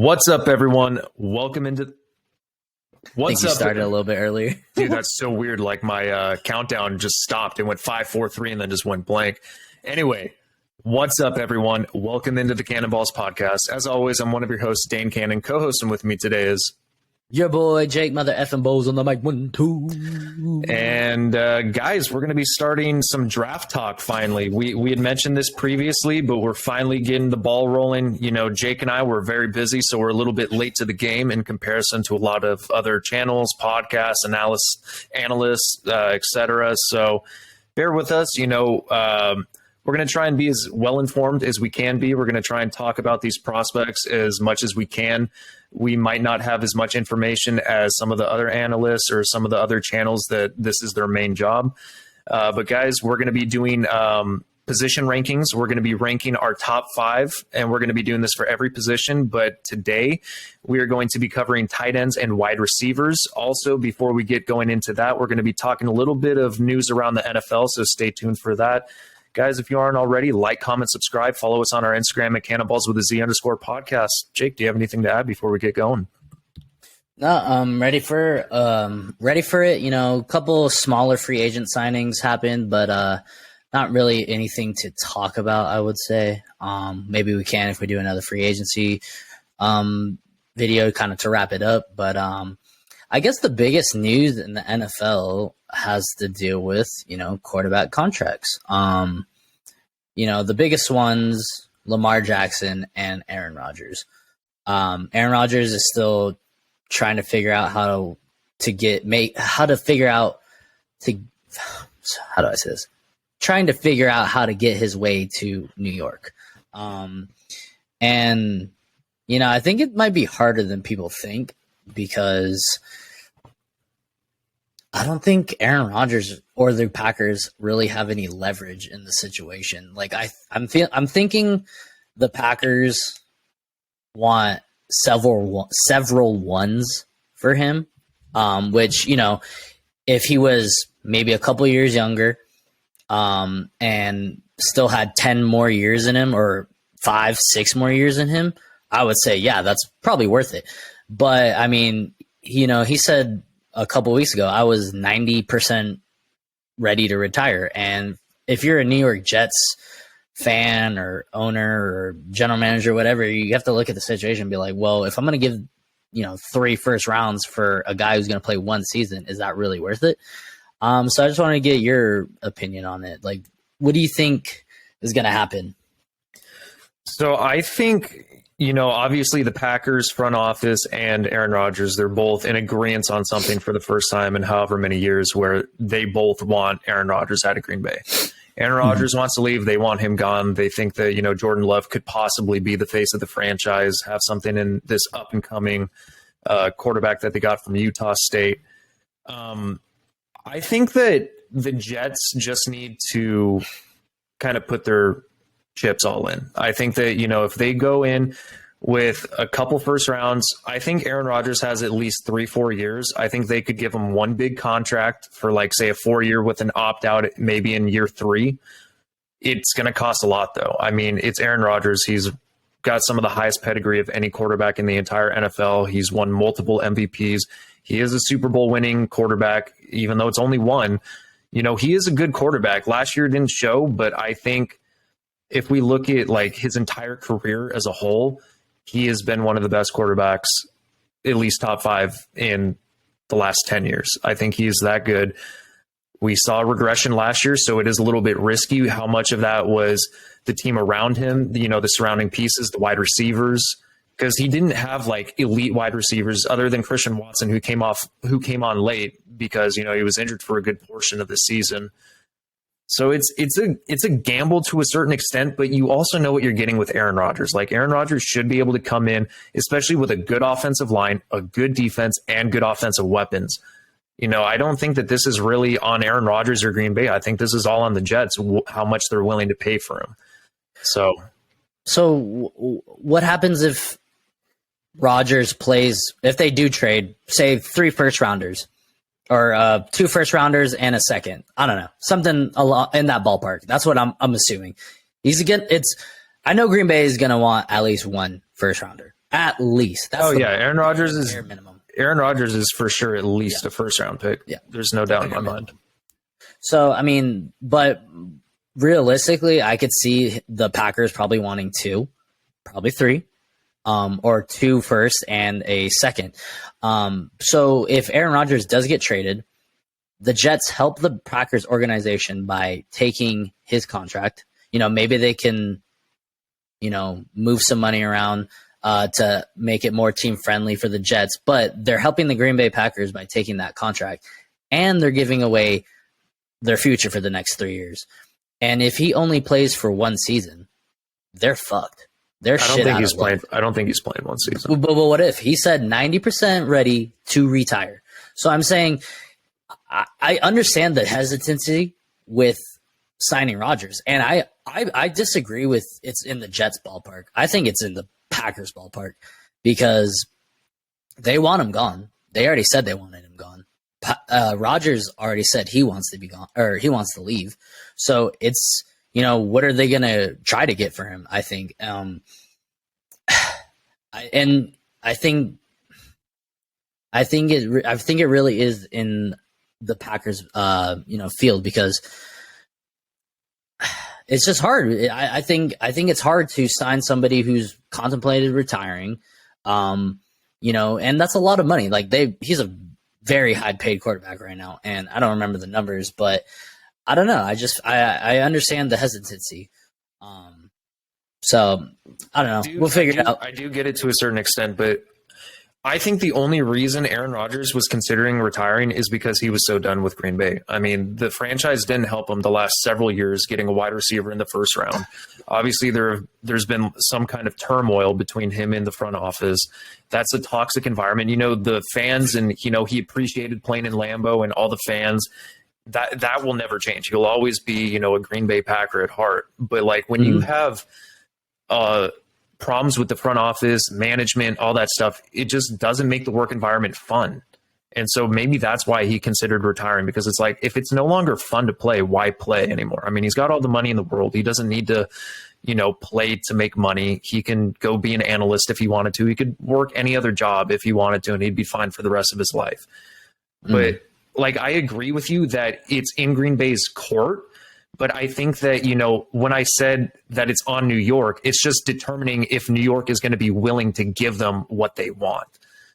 What's up, everyone? Welcome into. What's up? Started a little bit earlier. Dude, that's so weird. Like my countdown just stopped. It went 5, 4, 3, and then just went blank. Anyway, what's up, everyone? Welcome into the Cannonballs podcast. As always, I'm one of your hosts, Dane Cannon. Co-hosting with me today is your boy Jake, mother effing Bowles on the mic 1, 2. And guys, we're going to be starting some draft talk finally. We had mentioned this previously, but we're finally getting the ball rolling. You know, Jake and I were very busy, so we're a little bit late to the game in comparison to a lot of other channels, podcasts, analysts, etc. So bear with us. You know, we're going to try and be as well informed as we can be. We're going to try and talk about these prospects as much as we can. We might not have as much information as some of the other analysts or some of the other channels that this is their main job. But guys, we're going to be doing position rankings. We're going to be ranking our top 5, and we're going to be doing this for every position. But today we are going to be covering tight ends and wide receivers. Also, before we get going into that, we're going to be talking a little bit of news around the NFL. So stay tuned for that. Guys, if you aren't already, like, comment, subscribe, follow us on our Instagram at Cannonballs with a Z_podcast. Jake, do you have anything to add before we get going? No, I'm ready for it. You know, a couple smaller free agent signings happened, but not really anything to talk about, I would say. Maybe we can if we do another free agency video kind of to wrap it up. But I guess the biggest news in the NFL has to deal with, you know, quarterback contracts. You know, the biggest ones, Lamar Jackson and Aaron Rodgers. Aaron Rodgers is still trying to figure out how to figure out how to get his way to New York. And, you know, I think it might be harder than people think because I don't think Aaron Rodgers or the Packers really have any leverage in the situation. Like I'm thinking the Packers want several ones for him, which, you know, if he was maybe a couple years younger and still had 10 more years in him or 5, 6 more years in him, I would say, yeah, that's probably worth it. But I mean, you know, he said a couple weeks ago, I was 90% ready to retire. And if you're a New York Jets fan or owner or general manager, whatever, you have to look at the situation and be like, well, if I'm going to give, you know, 3 first rounds for a guy who's going to play 1 season, is that really worth it? So I just want to get your opinion on it. Like, what do you think is going to happen? So I think, you know, obviously the Packers front office and Aaron Rodgers, they're both in agreement on something for the first time in however many years where they both want Aaron Rodgers out of Green Bay. Aaron Rodgers wants to leave. They want him gone. They think that, you know, Jordan Love could possibly be the face of the franchise, have something in this up and coming quarterback that they got from Utah State. I think that the Jets just need to kind of put their chips all in. I think that, you know, if they go in with a couple first rounds, I think Aaron Rodgers has at least 3-4 years. I think they could give him one big contract for, like, say, a 4-year with an opt-out maybe in year 3. It's going to cost a lot, though. I mean, it's Aaron Rodgers. He's got some of the highest pedigree of any quarterback in the entire NFL. He's won multiple MVPs. He is a Super Bowl winning quarterback, even though it's only one. You know, he is a good quarterback. Last year didn't show, but I think if we look at, like, his entire career as a whole, he has been one of the best quarterbacks, at least top 5 in the last 10 years. I think he's that good. We saw regression last year, so it is a little bit risky. How much of that was the team around him, you know, the surrounding pieces, the wide receivers, because he didn't have, like, elite wide receivers other than Christian Watson, who came on late because, you know, he was injured for a good portion of the season. So it's a gamble to a certain extent, but you also know what you're getting with Aaron Rodgers. Like, Aaron Rodgers should be able to come in, especially with a good offensive line, a good defense, and good offensive weapons. You know, I don't think that this is really on Aaron Rodgers or Green Bay. I think this is all on the Jets, how much they're willing to pay for him. So what happens if Rodgers plays, if they do trade, say 3 first rounders? Or 2 first rounders and a second. I don't know. Something a lot in that ballpark. That's what I'm assuming. I know Green Bay is going to want at least 1 first rounder. At least. That's Aaron Rodgers is bare minimum. Aaron Rodgers is for sure at least a first round pick. Yeah. There's no doubt in my mind. So, I mean, but realistically, I could see the Packers probably wanting 2, probably 3, or 2 first and a second. So if Aaron Rodgers does get traded, the Jets help the Packers organization by taking his contract. Maybe they can, move some money around to make it more team friendly for the Jets, but they're helping the Green Bay Packers by taking that contract, and they're giving away their future for the next 3 years. And if he only plays for 1 season, they're fucked. I don't think he's playing 1 season. But what if he said 90% ready to retire? So I'm saying I understand the hesitancy with signing Rodgers, and I disagree with it's in the Jets ballpark. I think it's in the Packers ballpark because they want him gone. They already said they wanted him gone. Rodgers already said he wants to be gone, or he wants to leave. So it's, what are they going to try to get for him? I think, I think it really is in the Packers, field, because it's just hard. I think it's hard to sign somebody who's contemplated retiring, and that's a lot of money. Like he's a very high paid quarterback right now, and I don't remember the numbers, but I don't know. I understand the hesitancy. So I don't know. We'll figure it out. I do get it to a certain extent, but I think the only reason Aaron Rodgers was considering retiring is because he was so done with Green Bay. I mean, the franchise didn't help him the last several years getting a wide receiver in the first round. Obviously, there's been some kind of turmoil between him and the front office. That's a toxic environment. The fans, and, he appreciated playing in Lambeau, and all the fans, that will never change. He'll always be, a Green Bay Packer at heart. But when you have problems with the front office, management, all that stuff, it just doesn't make the work environment fun. And so maybe that's why he considered retiring, because it's like, if it's no longer fun to play, why play anymore? I mean, he's got all the money in the world. He doesn't need to, play to make money. He can go be an analyst if he wanted to. He could work any other job if he wanted to, and he'd be fine for the rest of his life. But I agree with you that it's in Green Bay's court. But I think that, when I said that it's on New York, it's just determining if New York is going to be willing to give them what they want.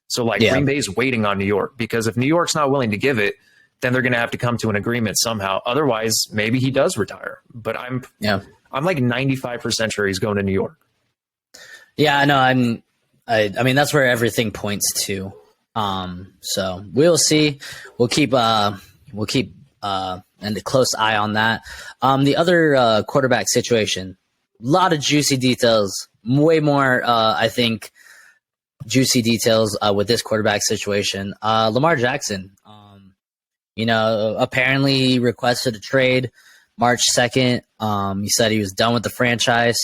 So Green Bay's waiting on New York, because if New York's not willing to give it, then they're going to have to come to an agreement somehow. Otherwise, maybe he does retire. But I'm 95% sure he's going to New York. Yeah, no, I mean, that's where everything points to. So we'll see. We'll keep and a close eye on that. The other quarterback situation, a lot of juicy details, way more, I think, juicy details with this quarterback situation. Lamar Jackson, apparently he requested a trade March 2nd. He said he was done with the franchise.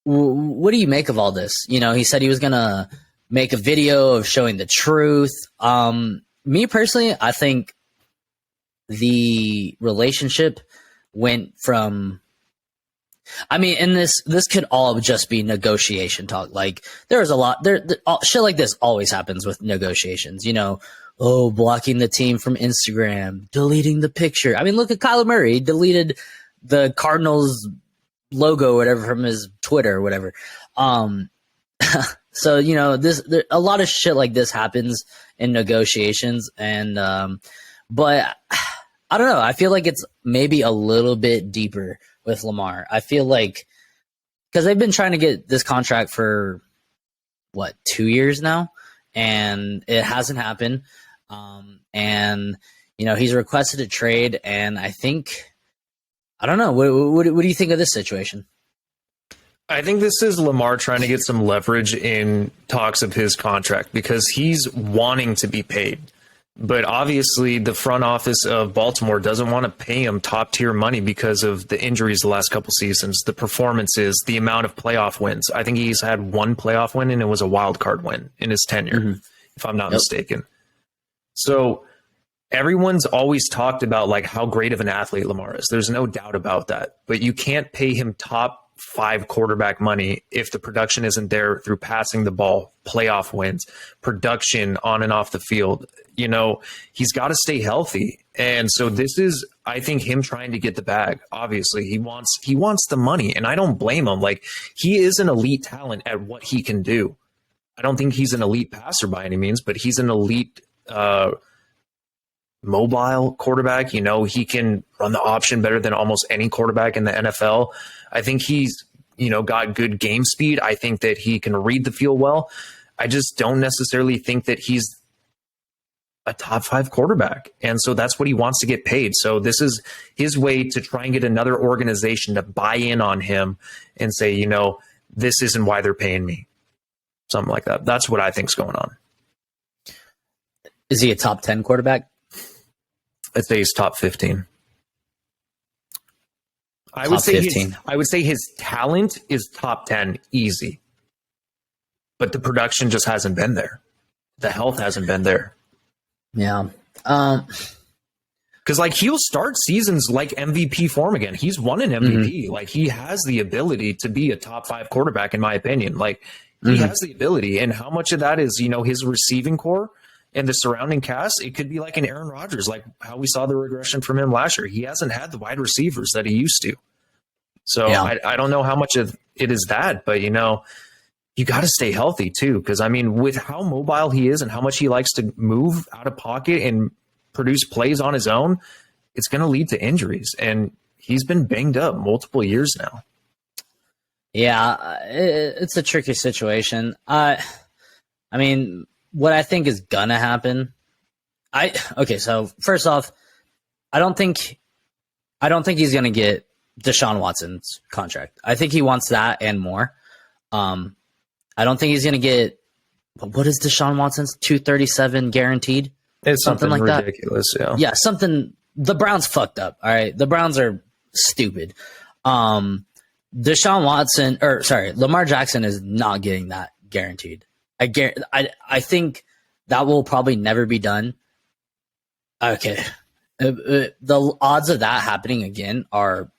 What do you make of all this? He said he was going to make a video of showing the truth. Me personally, I think the relationship went from, and this could all just be negotiation talk. There was a lot shit like this always happens with negotiations, blocking the team from Instagram, deleting the picture. I mean, look at Kyler Murray. He deleted the Cardinals logo or whatever from his Twitter or whatever. So, a lot of shit like this happens in negotiations, and but I don't know. I feel like it's maybe a little bit deeper with Lamar. I feel like, because they've been trying to get this contract for 2 years now, and it hasn't happened. And he's requested a trade, and I don't know. What do you think of this situation? I think this is Lamar trying to get some leverage in talks of his contract, because he's wanting to be paid. But obviously the front office of Baltimore doesn't want to pay him top tier money because of the injuries the last couple seasons, the performances, the amount of playoff wins. I think he's had 1 playoff win, and it was a wild card win in his tenure, if I'm not mistaken. So everyone's always talked about how great of an athlete Lamar is. There's no doubt about that. But you can't pay him top 5 quarterback money if the production isn't there through passing the ball, playoff wins, production on and off the field. You know, he's got to stay healthy. And so this is, I think, him trying to get the bag. Obviously, he wants the money, and I don't blame him. Like, he is an elite talent at what he can do. I don't think he's an elite passer by any means, but he's an elite mobile quarterback. You know, he can run the option better than almost any quarterback in the NFL. I think he's, you know, got good game speed. I think that he can read the field well. I just don't necessarily think that he's a top 5 quarterback. And so that's what he wants to get paid. So this is his way to try and get another organization to buy in on him and say, you know, this isn't why they're paying me. Something like that. That's what I think's going on. Is he a top 10 quarterback? I'd say he's top 15. I would say his talent is top 10 easy. But the production just hasn't been there. The health hasn't been there. Yeah. Because, like, he'll start seasons like MVP form again. He's won an MVP. Mm-hmm. Like, he has the ability to be a top 5 quarterback, in my opinion. Like, he has the ability. And how much of that is, you know, his receiving core and the surrounding cast? It could be like an Aaron Rodgers, like how we saw the regression from him last year. He hasn't had the wide receivers that he used to. So yeah. I don't know how much of it is that, but, you know, you got to stay healthy too. Because, I mean, with how mobile he is and how much he likes to move out of pocket and produce plays on his own, it's going to lead to injuries. And he's been banged up multiple years now. Yeah, it's a tricky situation. I mean, what I think is going to happen, so first off, I don't think he's going to get Deshaun Watson's contract. I think he wants that and more. I don't think he's going to get, what is Deshaun Watson's, 237 guaranteed? It's something like ridiculous, that. Yeah, something. The Browns fucked up. All right, the Browns are stupid. Lamar Jackson is not getting that guaranteed. I think that will probably never be done. Okay, the odds of that happening again are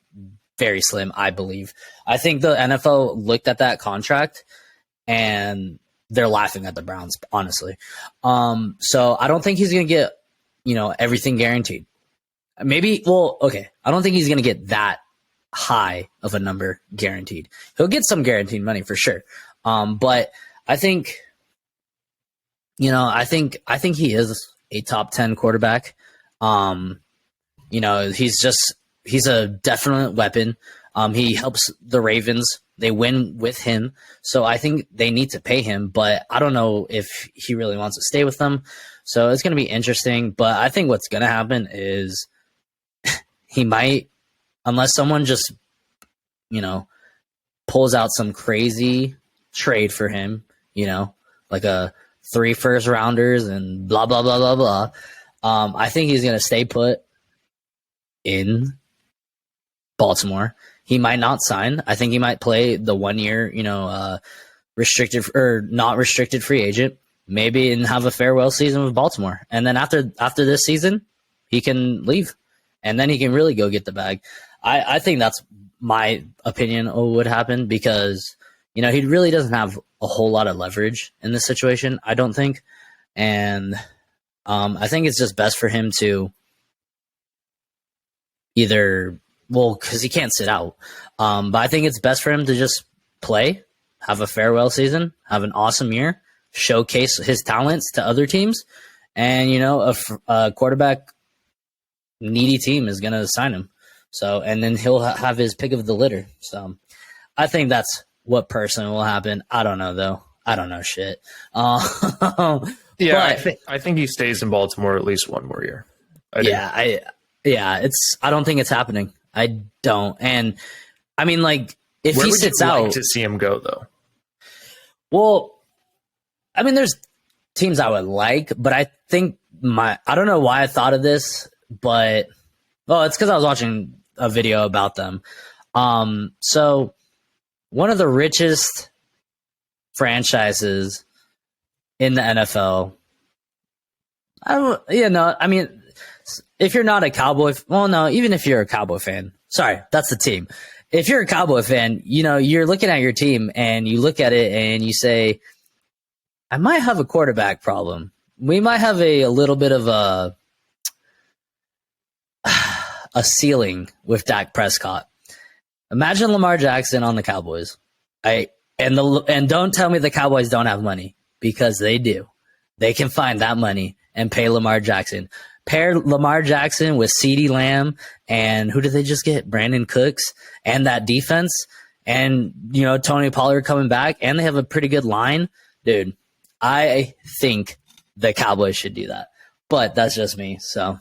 very slim, I believe. I think the NFL looked at that contract and they're laughing at the Browns, honestly. So I don't think he's going to get, you know, everything guaranteed. I don't think he's going to get that high of a number guaranteed. He'll get some guaranteed money for sure. But I think, you know, I think he is a top 10 quarterback. You know, he's a definite weapon. He helps the Ravens. They win with him. So I think they need to pay him, but I don't know if he really wants to stay with them. So it's going to be interesting. But I think what's going to happen is he might, unless someone just, you know, pulls out some crazy trade for him, you know, like a 3 first rounders and blah, blah, blah, blah, blah. I think he's going to stay put in Baltimore. He might not sign. I think he might play the 1 year, you know, restricted or not restricted free agent, maybe, and have a farewell season with Baltimore. And then after this season, he can leave, and then he can really go get the bag. I think that's my opinion of what would happen because, you know, he really doesn't have a whole lot of leverage in this situation, I don't think. And I think it's just best for him to either, because he can't sit out. But I think it's best for him to just play, have a farewell season, have an awesome year, showcase his talents to other teams, and, you know, a quarterback needy team is going to sign him. So, and then he'll have his pick of the litter. So I think that's what personally will happen. I don't know, though. I don't know shit. Yeah, I think he stays in Baltimore at least 1 more year. I don't think it's happening. I don't. And I mean, like, if he sits out, like to see him go though. Well, I mean, there's teams I would like, but I think I don't know why I thought of this, but it's because I was watching a video about them. So one of the richest franchises in the NFL. If you're not a Cowboy, even if you're a Cowboy fan, sorry, that's the team. if you're a Cowboy fan, you're looking at your team and you look at it and you say, I might have a quarterback problem. We might have a little bit of a ceiling with Dak Prescott. Imagine Lamar Jackson on the Cowboys. And don't tell me the Cowboys don't have money, because they do. They can find that money and pay Lamar Jackson. Pair Lamar Jackson with CeeDee Lamb and who did they just get? Brandon Cooks and that defense, and Tony Pollard coming back, and they have a pretty good line, dude. I think the Cowboys should do that, but that's just me. So,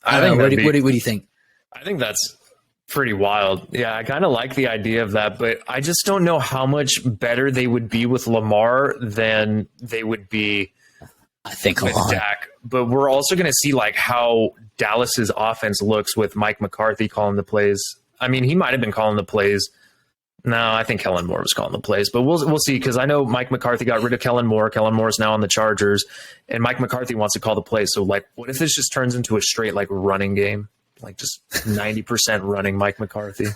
what do you think? I think that's pretty wild. Yeah, I kind of like the idea of that, but I just don't know how much better they would be with Lamar than they would be, I think, with Dak. But we're also going to see like how Dallas's offense looks with Mike McCarthy calling the plays. I mean, he might have been calling the plays. No, I think Kellen Moore was calling the plays, but we'll see, because I know Mike McCarthy got rid of Kellen Moore. Kellen Moore is now on the Chargers, and Mike McCarthy wants to call the plays. So, like, what if this just turns into a straight like running game, like just 90% running Mike McCarthy,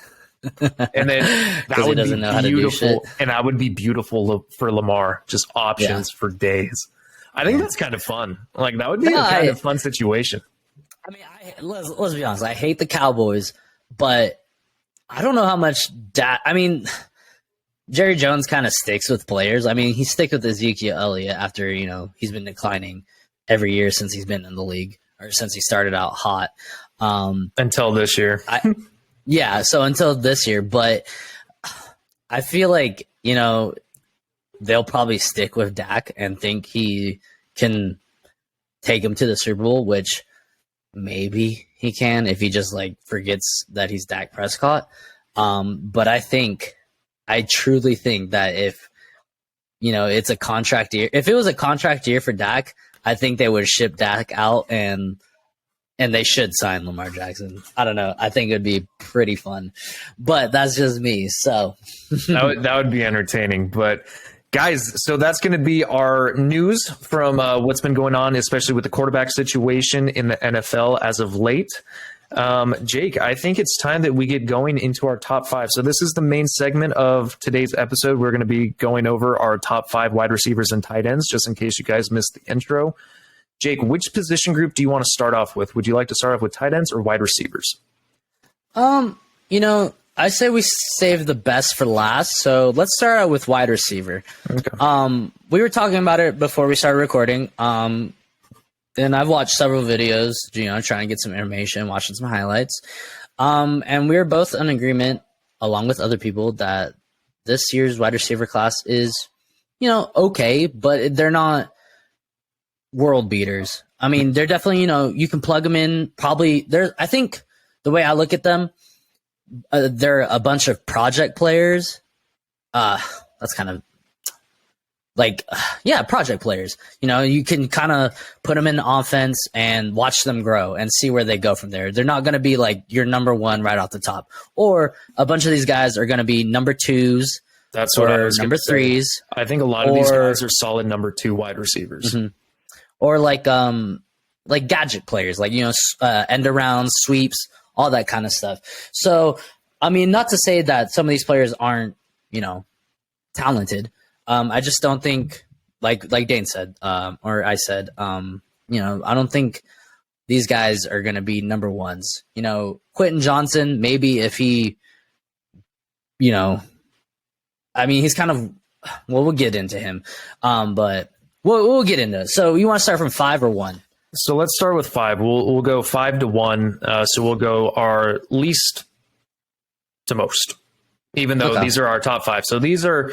and then that would be beautiful, and that would be beautiful for Lamar. Just options for days. I think that's kind of fun. Like, that would be a kind of fun situation. I mean, let's be honest. I hate the Cowboys, but I don't know how much Jerry Jones kind of sticks with players. I mean, he sticks with Ezekiel Elliott after, he's been declining every year since he's been in the league, or since he started out hot. Until this year. So until this year. But I feel like, they'll probably stick with Dak and think he can take him to the Super Bowl, which maybe he can if he just like forgets that he's Dak Prescott. But I truly think that if it's a contract year, if it was a contract year for Dak, I think they would ship Dak out and they should sign Lamar Jackson. I don't know. I think it would be pretty fun, but that's just me. So that would be entertaining. But guys, so that's going to be our news from what's been going on, especially with the quarterback situation in the NFL as of late. Jake, I think it's time that we get going into our top 5. So this is the main segment of today's episode. We're going to be going over our top 5 wide receivers and tight ends, just in case you guys missed the intro. Jake, which position group do you want to start off with? Would you like to start off with tight ends or wide receivers? I say we save the best for last. So let's start out with wide receiver. Okay. We were talking about it before we started recording. And I've watched several videos, trying to get some information, watching some highlights. And we were both in agreement, along with other people, that this year's wide receiver class is, okay, but they're not world beaters. I mean, they're definitely, you can plug them in. Probably, I think the way I look at them, they're a bunch of project players. That's kind of like, project players. You can kind of put them in the offense and watch them grow and see where they go from there. They're not going to be like your number one right off the top. Or a bunch of these guys are going to be number 2s. That's what I was number 3s. I think a lot of these guys are solid number 2 wide receivers. Mm-hmm. Or like gadget players, like, end arounds, sweeps, all that kind of stuff. So, I mean, not to say that some of these players aren't, talented. I just don't think, like Dane said, or I said, I don't think these guys are going to be number 1s. Quentin Johnson, maybe if he, he's kind of, we'll get into him, but we'll get into it. So you want to start from 5 or 1? So let's start with 5. We'll go 5 to 1. So we'll go our least to most, even though these are our top 5. So these are,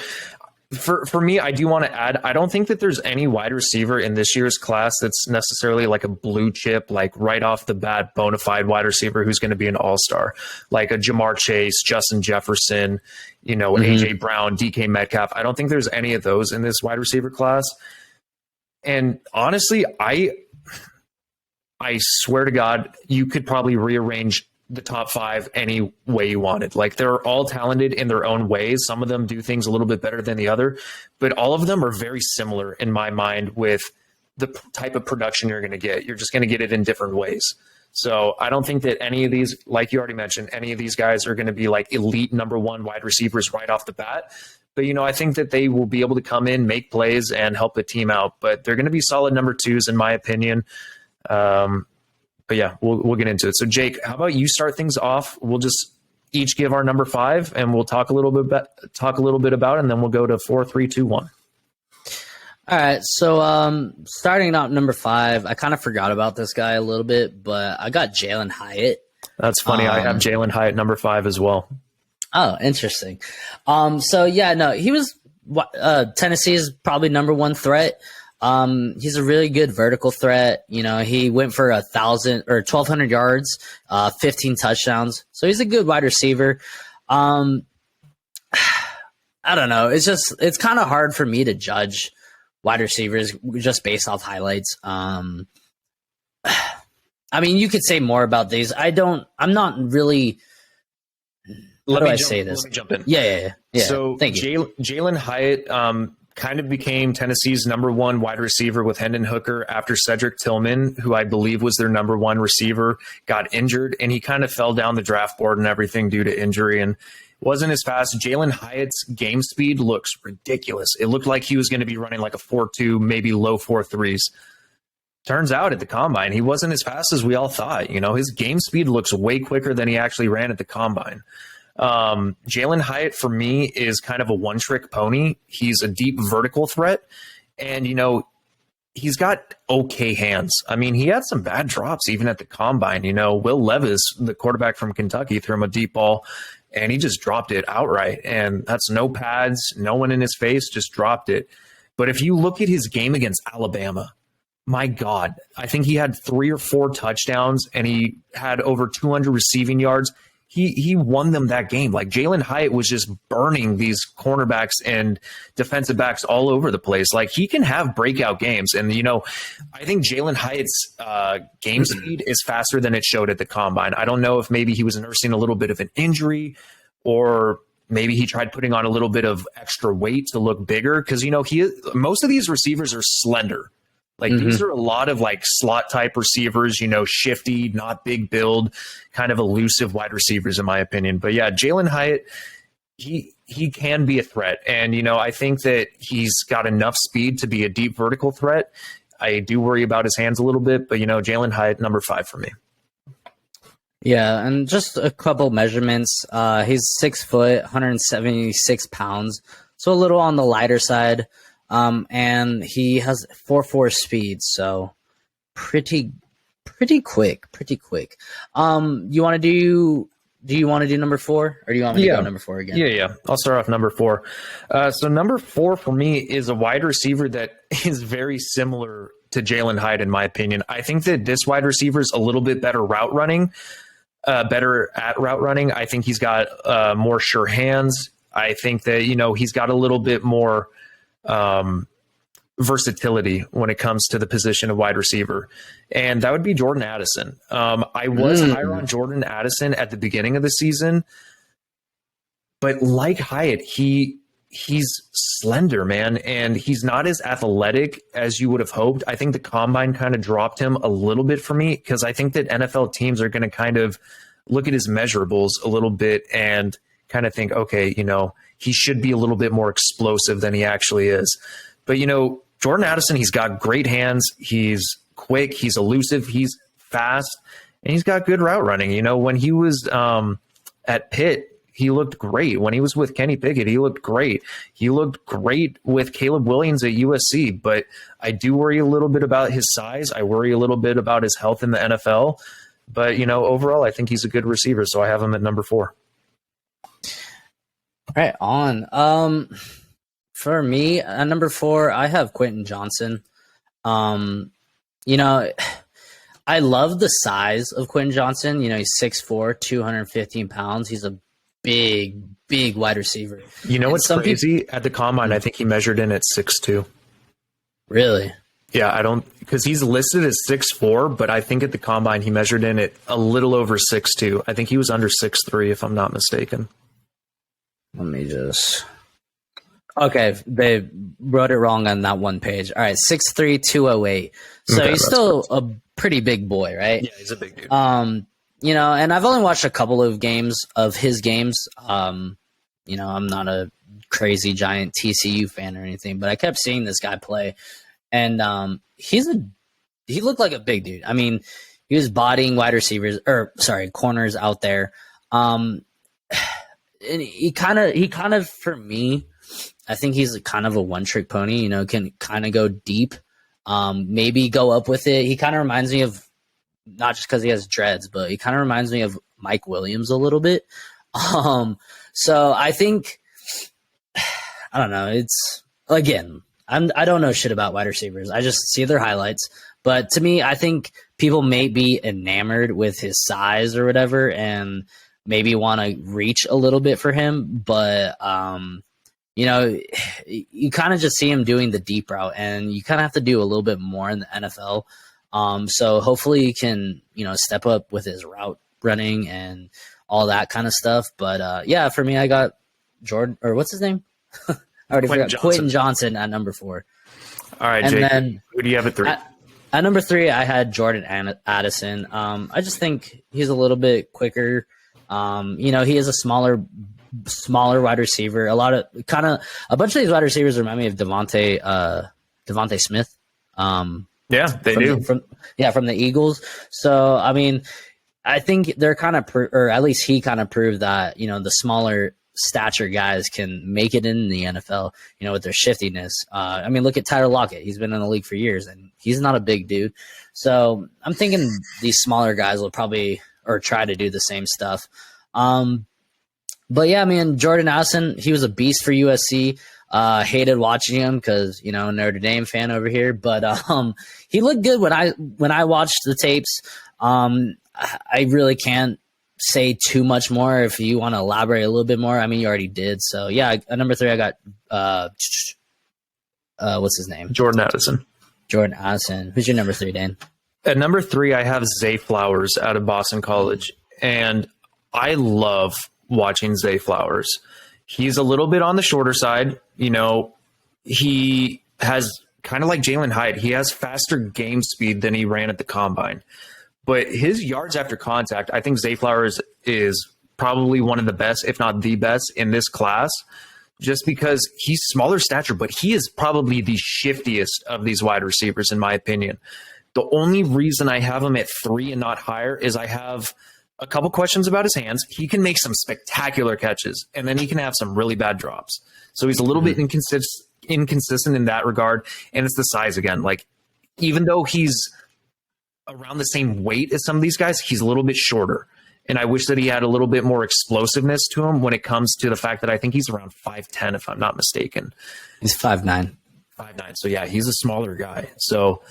for me, I do want to add, I don't think that there's any wide receiver in this year's class that's necessarily like a blue chip, like right off the bat, bona fide wide receiver who's going to be an all-star, like a Jamar Chase, Justin Jefferson, AJ Brown, DK Metcalf. I don't think there's any of those in this wide receiver class. And honestly, I swear to God, you could probably rearrange the top 5 any way you wanted. Like, they're all talented in their own ways. Some of them do things a little bit better than the other, but all of them are very similar in my mind with the type of production you're going to get. You're just going to get it in different ways. So I don't think that any of these, like you already mentioned, any of these guys are going to be like elite number one wide receivers right off the bat. But, I think that they will be able to come in, make plays, and help the team out. But they're going to be solid number twos, in my opinion. But yeah, we'll get into it. So Jake, how about you start things off? We'll just each give our number 5, and we'll talk a little bit about it, and then we'll go to 4, 3, 2, 1. All right, so starting out number 5, I kind of forgot about this guy a little bit, but I got Jalen Hyatt. That's funny. I have Jalen Hyatt number 5 as well. Oh, interesting. So yeah, no, he was Tennessee's probably number 1 threat. He's a really good vertical threat. He went for 1,200 yards, 15 touchdowns. So he's a good wide receiver. I don't know. It's kind of hard for me to judge wide receivers just based off highlights. I mean, you could say more about these. I'm not really. How do I say this? Let me jump in. Yeah. So thank you. Jalen Hyatt kind of became Tennessee's number 1 wide receiver with Hendon Hooker after Cedric Tillman, who I believe was their number 1 receiver, got injured, and he kind of fell down the draft board and everything due to injury and wasn't as fast. Jalen Hyatt's game speed looks ridiculous. It looked like he was going to be running like a 4.2, maybe low 4.3s. Turns out at the combine, he wasn't as fast as we all thought. His game speed looks way quicker than he actually ran at the combine. Jalen Hyatt for me is kind of a one-trick pony. He's a deep vertical threat, and he's got okay hands. I mean, he had some bad drops even at the combine. Will Levis, the quarterback from Kentucky, threw him a deep ball, and he just dropped it outright. And that's no pads, no one in his face, just dropped it. But if you look at his game against Alabama, my God, I think he had 3 or 4 touchdowns, and he had over 200 receiving yards. He won them that game. Like, Jalen Hyatt was just burning these cornerbacks and defensive backs all over the place. Like, he can have breakout games. And, I think Jalen Hyatt's game speed is faster than it showed at the combine. I don't know if maybe he was nursing a little bit of an injury, or maybe he tried putting on a little bit of extra weight to look bigger. Because, most of these receivers are slender. Like, these are a lot of like slot type receivers, shifty, not big build, kind of elusive wide receivers, in my opinion. But yeah, Jalen Hyatt, he can be a threat. And, I think that he's got enough speed to be a deep vertical threat. I do worry about his hands a little bit, but, Jalen Hyatt, number 5 for me. Yeah, and just a couple measurements. He's 6 foot, 176 pounds, so a little on the lighter side. And he has 4.4 speed, so pretty quick. You want to do number 4, or do you want me to go number 4 again? Yeah. I'll start off number 4. So number 4 for me is a wide receiver that is very similar to Jalen Hyatt, in my opinion. I think that this wide receiver is a little bit better at route running. I think he's got more sure hands. I think that, he's got a little bit more versatility when it comes to the position of wide receiver, and that would be Jordan Addison. I was higher on Jordan Addison at the beginning of the season, but like Hyatt, he's slender, man, and he's not as athletic as you would have hoped. I think the combine kind of dropped him a little bit for me, because I think that NFL teams are going to kind of look at his measurables a little bit and kind of think, okay, he should be a little bit more explosive than he actually is. But, Jordan Addison, he's got great hands. He's quick. He's elusive. He's fast. And he's got good route running. When he was at Pitt, he looked great. When he was with Kenny Pickett, he looked great. He looked great with Caleb Williams at USC. But I do worry a little bit about his size. I worry a little bit about his health in the NFL. But, overall, I think he's a good receiver. So I have him at number 4. Right on. For me, at number 4, I have Quentin Johnson. I love the size of Quentin Johnson. He's 6'4", 215 pounds. He's a big wide receiver. What's crazy? At the combine, I think he measured in at 6'2". Really? Yeah, because he's listed as 6'4", but I think at the combine he measured in at a little over 6'2". I think he was under 6'3", if I'm not mistaken. Let me just... Okay, they wrote it wrong on that one page. All right, 6'3", 208. So he's still a pretty big boy, right? Yeah, he's a big dude. You know, and I've only watched a couple of games of his games. You know, I'm not a crazy giant TCU fan or anything, but I kept seeing this guy play, and he looked like a big dude. I mean, he was bodying corners out there. And he kind of for me, I think he's kind of a one-trick pony. You know, can kind of go deep, maybe go up with it. He kind of reminds me of, not just because he has dreads, but he kind of reminds me of Mike Williams a little bit. So I think, I don't know. It's, again, I don't know shit about wide receivers. I just see their highlights. But to me, I think people may be enamored with his size or whatever, and maybe want to reach a little bit for him. But, you know, you kind of just see him doing the deep route, and you kind of have to do a little bit more in the NFL. So hopefully he can, you know, step up with his route running and all that kind of stuff. But yeah, for me, I got Jordan, or what's his name? I already forgot. Quentin Johnson at number 4. All right, and Jake, then who do you have at 3? At number 3, I had Jordan Addison. I just think he's a little bit quicker. You know, he is a smaller wide receiver. A bunch of these wide receivers remind me of Devontae Smith. Yeah, they do. From the Eagles. So, I mean, I think they're kind of, or at least he kind of proved that, you know, the smaller stature guys can make it in the NFL, you know, with their shiftiness. I mean, look at Tyler Lockett. He's been in the league for years, and he's not a big dude. So I'm thinking these smaller guys will probably, or try to do the same stuff. But yeah, I mean, Jordan Addison, he was a beast for USC. Hated watching him because, you know, Notre Dame fan over here. But he looked good when I watched the tapes. I really can't say too much more. If you want to elaborate a little bit more, I mean, you already did. So yeah, at number 3, I got what's his name? Jordan Addison. Jordan Addison. Who's your number 3, Dan? At number 3, I have Zay Flowers out of Boston College, and I love watching Zay Flowers. He's a little bit on the shorter side. You know, he has kind of like Jalen Hyde. He has faster game speed than he ran at the combine. But his yards after contact, I think Zay Flowers is probably one of the best, if not the best, in this class, just because he's smaller stature, but he is probably the shiftiest of these wide receivers, in my opinion. The only reason I have him at 3 and not higher is I have a couple questions about his hands. He can make some spectacular catches, and then he can have some really bad drops. So he's a little bit inconsistent in that regard, and it's the size again. Like, even though he's around the same weight as some of these guys, he's a little bit shorter. And I wish that he had a little bit more explosiveness to him when it comes to the fact that I think he's around 5'10", if I'm not mistaken. He's 5'9". 5'9". So yeah, he's a smaller guy. So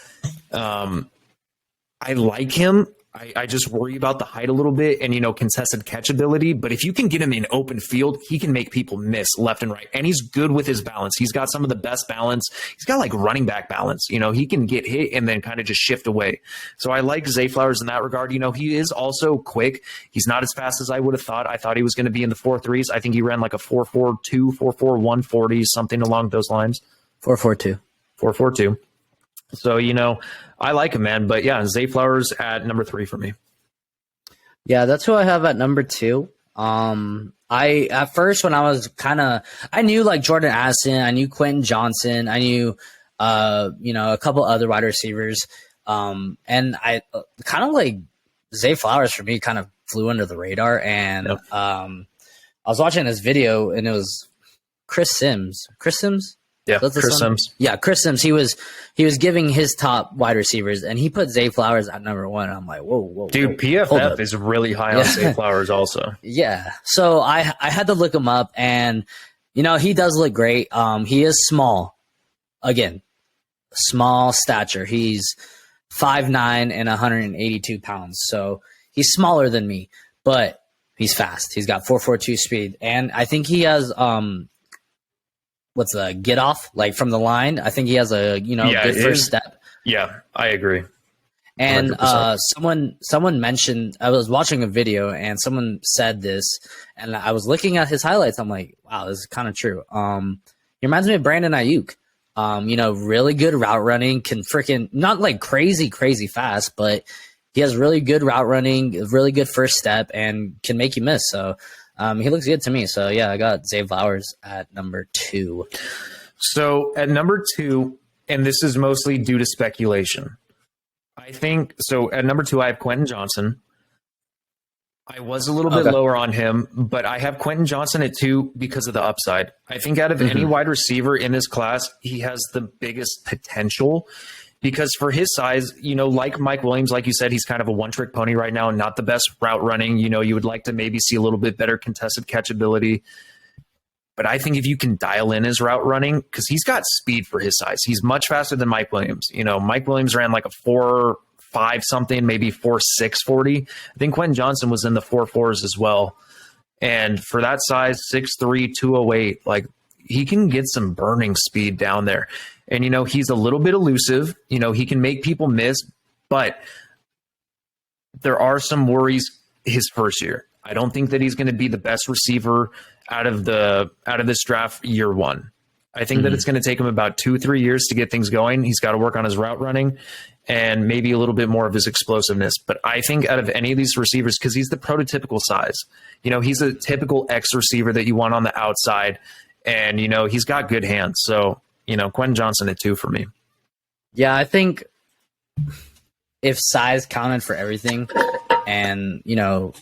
I like him. I just worry about the height a little bit and, you know, contested catch ability. But if you can get him in open field, he can make people miss left and right. And he's good with his balance. He's got some of the best balance. He's got like running back balance. You know, he can get hit and then kind of just shift away. So I like Zay Flowers in that regard. You know, he is also quick. He's not as fast as I would have thought. I thought he was going to be in the 4.3s. I think he ran like a 4.42, 4.41 40, something along those lines. 4.42. 4.42. So, you know, I like him, man. But yeah, Zay Flowers at number 3 for me. Yeah, that's who I have at number 2. I at first when I was I knew like Jordan Addison, I knew Quentin Johnson, I knew you know, a couple other wide receivers. And I kind of like Zay Flowers for me kind of flew under the radar. And Yep. I was watching this video and it was Chris Sims. Yeah, Chris Sims. Yeah, Chris Sims. He was giving his top wide receivers, and he put Zay Flowers at number 1. I'm like, whoa, dude. PFF is really high on Zay Flowers, also. Yeah. So I had to look him up, and you know, he does look great. He is small. Again, small stature. He's 5'9" and 182 pounds. So he's smaller than me, but he's fast. He's got 4.42 speed, and I think he has what's the get off like from the line. I think he has a good first step. Yeah, I agree. And someone mentioned, I was watching a video and someone said this, and I was looking at his highlights. I'm like, wow, this is kind of true. He reminds me of Brandon Ayuk. Really good route running, can freaking not like crazy fast, but he has really good route running, really good first step, and can make you miss. So he looks good to me. So yeah, I got Zay Flowers at number 2. So at number 2, and this is mostly due to speculation, I think so. At number 2, I have Quentin Johnson. I was a little bit lower on him, but I have Quentin Johnson at 2 because of the upside. I think out of any wide receiver in this class, he has the biggest potential because for his size, like Mike Williams, like you said, he's kind of a one-trick pony right now and not the best route running. You would like to maybe see a little bit better contested catchability. But I think if you can dial in his route running, because he's got speed for his size, he's much faster than Mike Williams. Mike Williams ran like a 4.5 something, maybe 4.6 40. I think Quentin Johnson was in the 4.4s as well. And for that size, 6'3", 208, like he can get some burning speed down there. And, he's a little bit elusive. He can make people miss, but there are some worries his first year. I don't think that he's going to be the best receiver out of this draft year one. I think that it's going to take him about 2-3 years to get things going. He's got to work on his route running and maybe a little bit more of his explosiveness. But I think out of any of these receivers, because he's the prototypical size, he's a typical X receiver that you want on the outside. And, he's got good hands. So, Quentin Johnson at 2 for me. Yeah, I think if size counted for everything and, the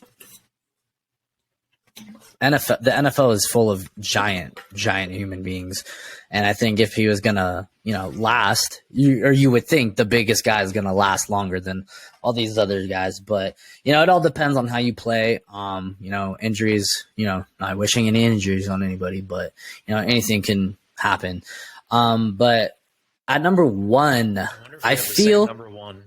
NFL is full of giant human beings. And I think if he was going to, last, you would think the biggest guy is going to last longer than all these other guys. But, it all depends on how you play. Injuries, not wishing any injuries on anybody, but, anything can happen. But at number 1, I feel number 1.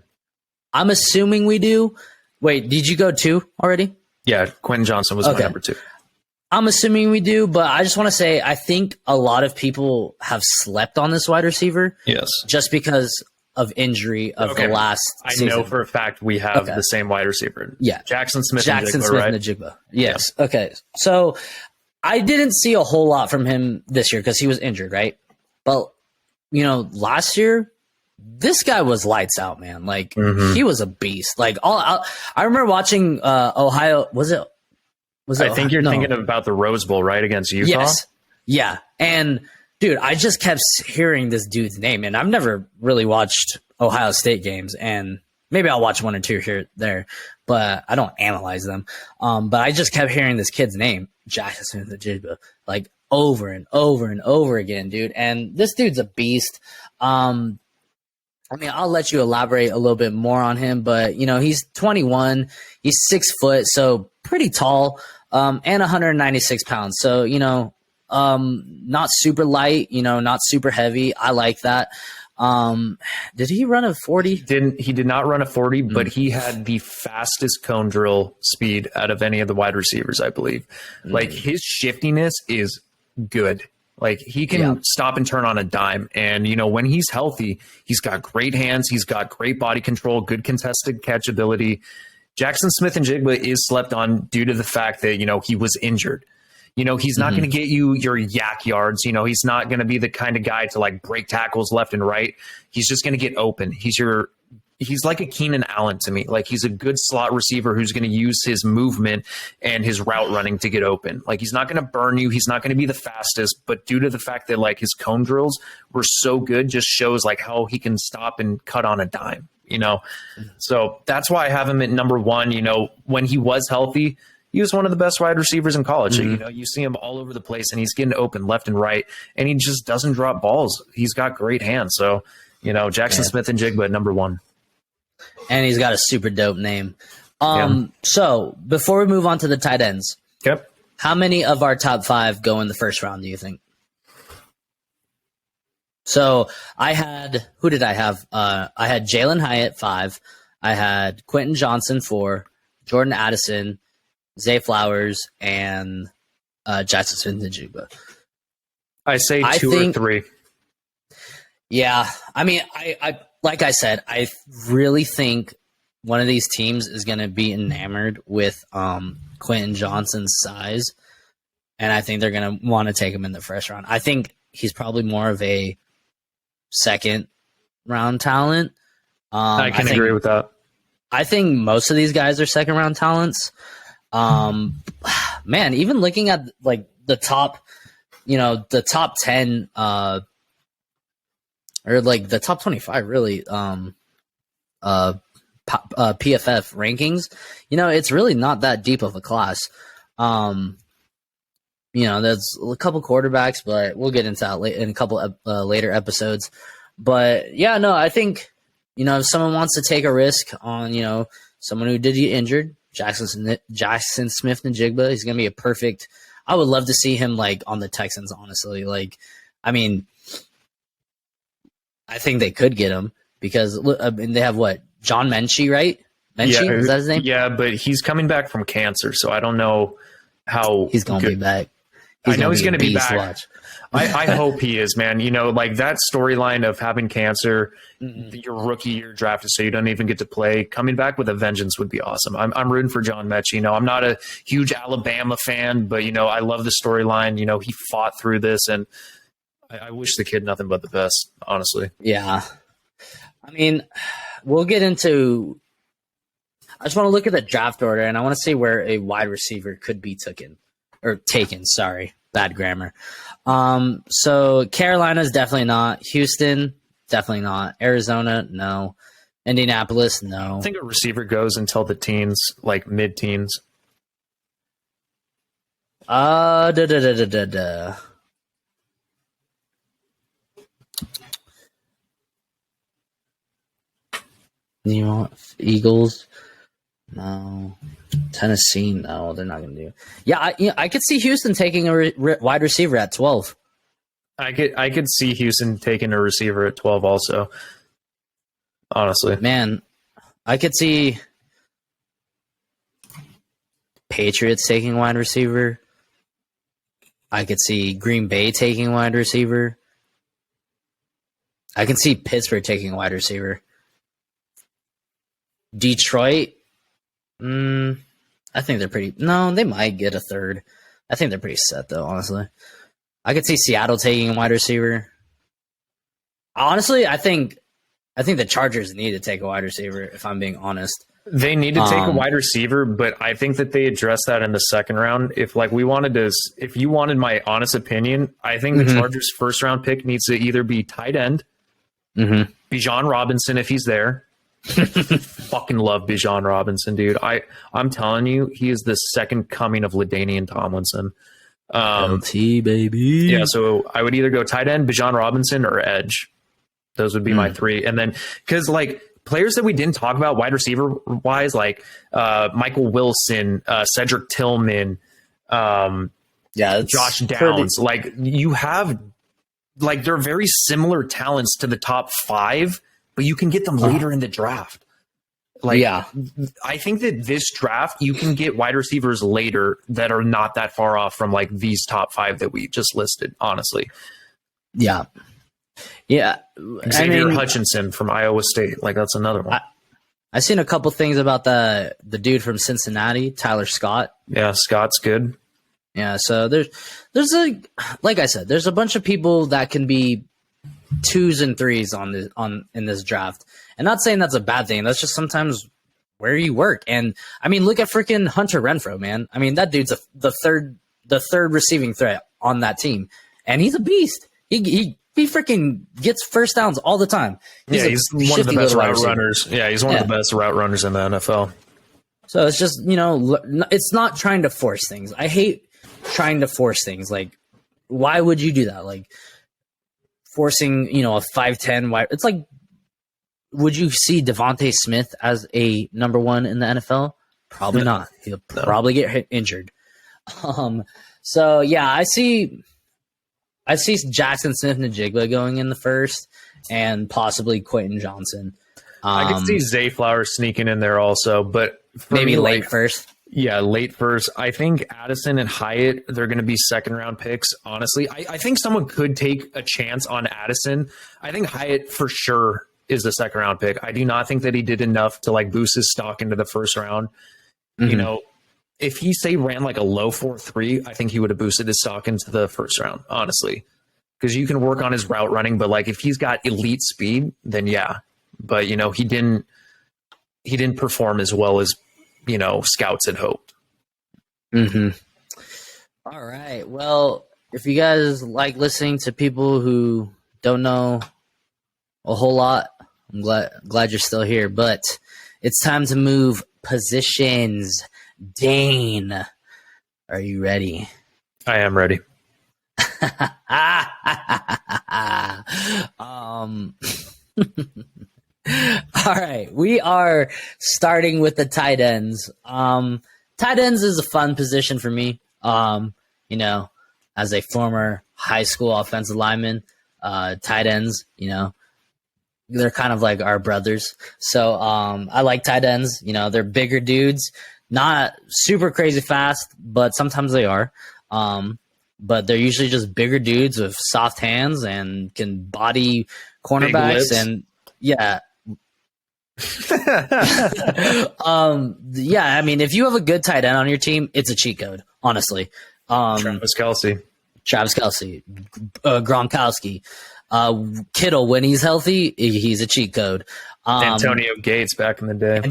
I'm assuming we do. Wait, did you go 2 already? Yeah, Quentin Johnson was my number 2. I'm assuming we do, but I just want to say I think a lot of people have slept on this wide receiver. Yes. Just because of injury of the last season. I know for a fact we have the same wide receiver. Yeah. Jackson Smith and Njigba. Yes. Yeah. Okay. So I didn't see a whole lot from him this year because he was injured, right? But, last year, this guy was lights out, man. Like, he was a beast. Like, I remember watching Ohio, I think you're thinking about the Rose Bowl, right, against Utah? Yes. Yeah. And, dude, I just kept hearing this dude's name, and I've never really watched Ohio State games, and maybe I'll watch 1 or 2 here there, but I don't analyze them. But I just kept hearing this kid's name, Jackson Njigba, like over and over and over again, dude. And this dude's a beast. I'll let you elaborate a little bit more on him, but, he's 21. He's 6 foot, so pretty tall. And 196 pounds. So, not super light, not super heavy. I like that. Did he run a 40? He did not run a 40, but he had the fastest cone drill speed out of any of the wide receivers, I believe. Like his shiftiness is good. Like he can stop and turn on a dime. And, when he's healthy, he's got great hands. He's got great body control, good contested catchability. Jackson Smith and Njigba is slept on due to the fact that, he was injured. He's not going to get you your yak yards. He's not going to be the kind of guy to like break tackles left and right. He's just going to get open. He's like a Keenan Allen to me. Like he's a good slot receiver who's going to use his movement and his route running to get open. Like he's not going to burn you. He's not going to be the fastest, but due to the fact that like his cone drills were so good, just shows like how he can stop and cut on a dime. So that's why I have him at number 1. When he was healthy, he was one of the best wide receivers in college. You see him all over the place and he's getting open left and right and he just doesn't drop balls. He's got great hands. So, Jackson Smith and Njigba at number 1. And he's got a super dope name. So before we move on to the tight ends, how many of our top 5 go in the first round, do you think? So who did I have? I had Jalen Hyatt 5. I had Quentin Johnson 4, Jordan Addison, Zay Flowers, and Jackson Smith-Njigba. I say 2 or 3. Yeah. I like I said, I really think one of these teams is going to be enamored with Quentin Johnson's size, and I think they're going to want to take him in the first round. I think he's probably more of a second round talent. I can agree with that. I think most of these guys are second round talents. Man, even looking at like the top, the top 10, or like the top 25, really, PFF rankings, it's really not that deep of a class. There's a couple quarterbacks, but we'll get into that in a couple later episodes. But yeah, no, I think, if someone wants to take a risk on, someone who did get injured, Jackson Smith-Njigba, he's going to be a perfect. I would love to see him like on the Texans, honestly. Like, I mean, I think they could get him because they have what? John Menchie, right? Menchie, Yeah, is that his name? Yeah, but he's coming back from cancer, so I don't know how he's going to be back. I know he's going to be back. Watch. I hope he is, man. Like that storyline of having cancer, your rookie year drafted, so you don't even get to play. Coming back with a vengeance would be awesome. I'm rooting for John Mechie. I'm not a huge Alabama fan, but I love the storyline. He fought through this, and I wish the kid nothing but the best. Honestly, yeah. I mean, we'll get into. I just want to look at the draft order, and I want to see where a wide receiver could be taken. Sorry, bad grammar. So Carolina's definitely not. Houston, definitely not. Arizona, no. Indianapolis, no. I think a receiver goes until the teens, like mid-teens. Eagles, no. Tennessee, no, they're not going to do. Yeah, I could see Houston taking a wide receiver at 12. I could see Houston taking a receiver at 12 also. Honestly, man, I could see Patriots taking wide receiver. I could see Green Bay taking wide receiver. I can see Pittsburgh taking wide receiver. Detroit, I think they're pretty. No, they might get a third. I think they're pretty set though. Honestly, I could see Seattle taking a wide receiver. Honestly, I think the Chargers need to take a wide receiver. If I'm being honest, they need to take a wide receiver, but I think that they address that in the second round. If you wanted my honest opinion, I think the Chargers' first round pick needs to either be tight end, Bijan Robinson if he's there. Fucking love Bijan Robinson, dude. I'm telling you, he is the second coming of LaDainian Tomlinson. LT baby. Yeah, so I would either go tight end, Bijan Robinson, or edge. Those would be my three. And then because like players that we didn't talk about wide receiver wise, like Michael Wilson, Cedric Tillman, Josh Downs, like you have like they're very similar talents to the top 5. But you can get them later in the draft. Like, yeah, I think that this draft, you can get wide receivers later that are not that far off from like these top 5 that we just listed, honestly. Yeah. Yeah. Xavier Hutchinson from Iowa State. Like that's another one. I've seen a couple things about the dude from Cincinnati, Tyler Scott. Yeah, Scott's good. Yeah. So there's like I said, there's a bunch of people that can be 2s and 3s in this draft. And not saying that's a bad thing. That's just sometimes where you work. And I mean, look at freaking Hunter Renfrow, man. I mean, that dude's the third receiving threat on that team, and he's a beast. He freaking gets first downs all the time. He's one of the best route runners. Yeah, he's one of the best route runners in the NFL. So it's just it's not trying to force things. I hate trying to force things. Like, why would you do that? Like, forcing, a 5'10" wide. It's like, would you see Devontae Smith as a number 1 in the NFL? Probably not. He'll probably get injured. So yeah, I see Jackson Smith-Njigba going in the first, and possibly Quentin Johnson. I could see Zay Flowers sneaking in there also, but maybe late first. Yeah, late first. I think Addison and Hyatt, they're going to be second round picks. Honestly, I think someone could take a chance on Addison. I think Hyatt for sure is the second round pick. I do not think that he did enough to like boost his stock into the first round. If he ran like a low 4.3, I think he would have boosted his stock into the first round, honestly. because you can work on his route running, but like if he's got elite speed, then yeah. But you know, he didn't perform as well as, you know, scouts had hoped. Mm-hmm. All right. Well, if you guys like listening to people who don't know a whole lot, I'm glad you're still here. But it's time to move positions. Dane, are you ready? I am ready. All right, we are starting with the tight ends. Tight ends is a fun position for me. You know, as a former high school offensive lineman, tight ends, you know, they're kind of like our brothers. So I like tight ends. You know, they're bigger dudes, not super crazy fast, but sometimes they are. But they're usually just bigger dudes with soft hands and can body cornerbacks. And yeah. Yeah, I mean, if you have a good tight end on your team, it's a cheat code, honestly. Travis Kelce, Gronkowski, Kittle, when he's healthy, he's a cheat code. Antonio Gates back in the day.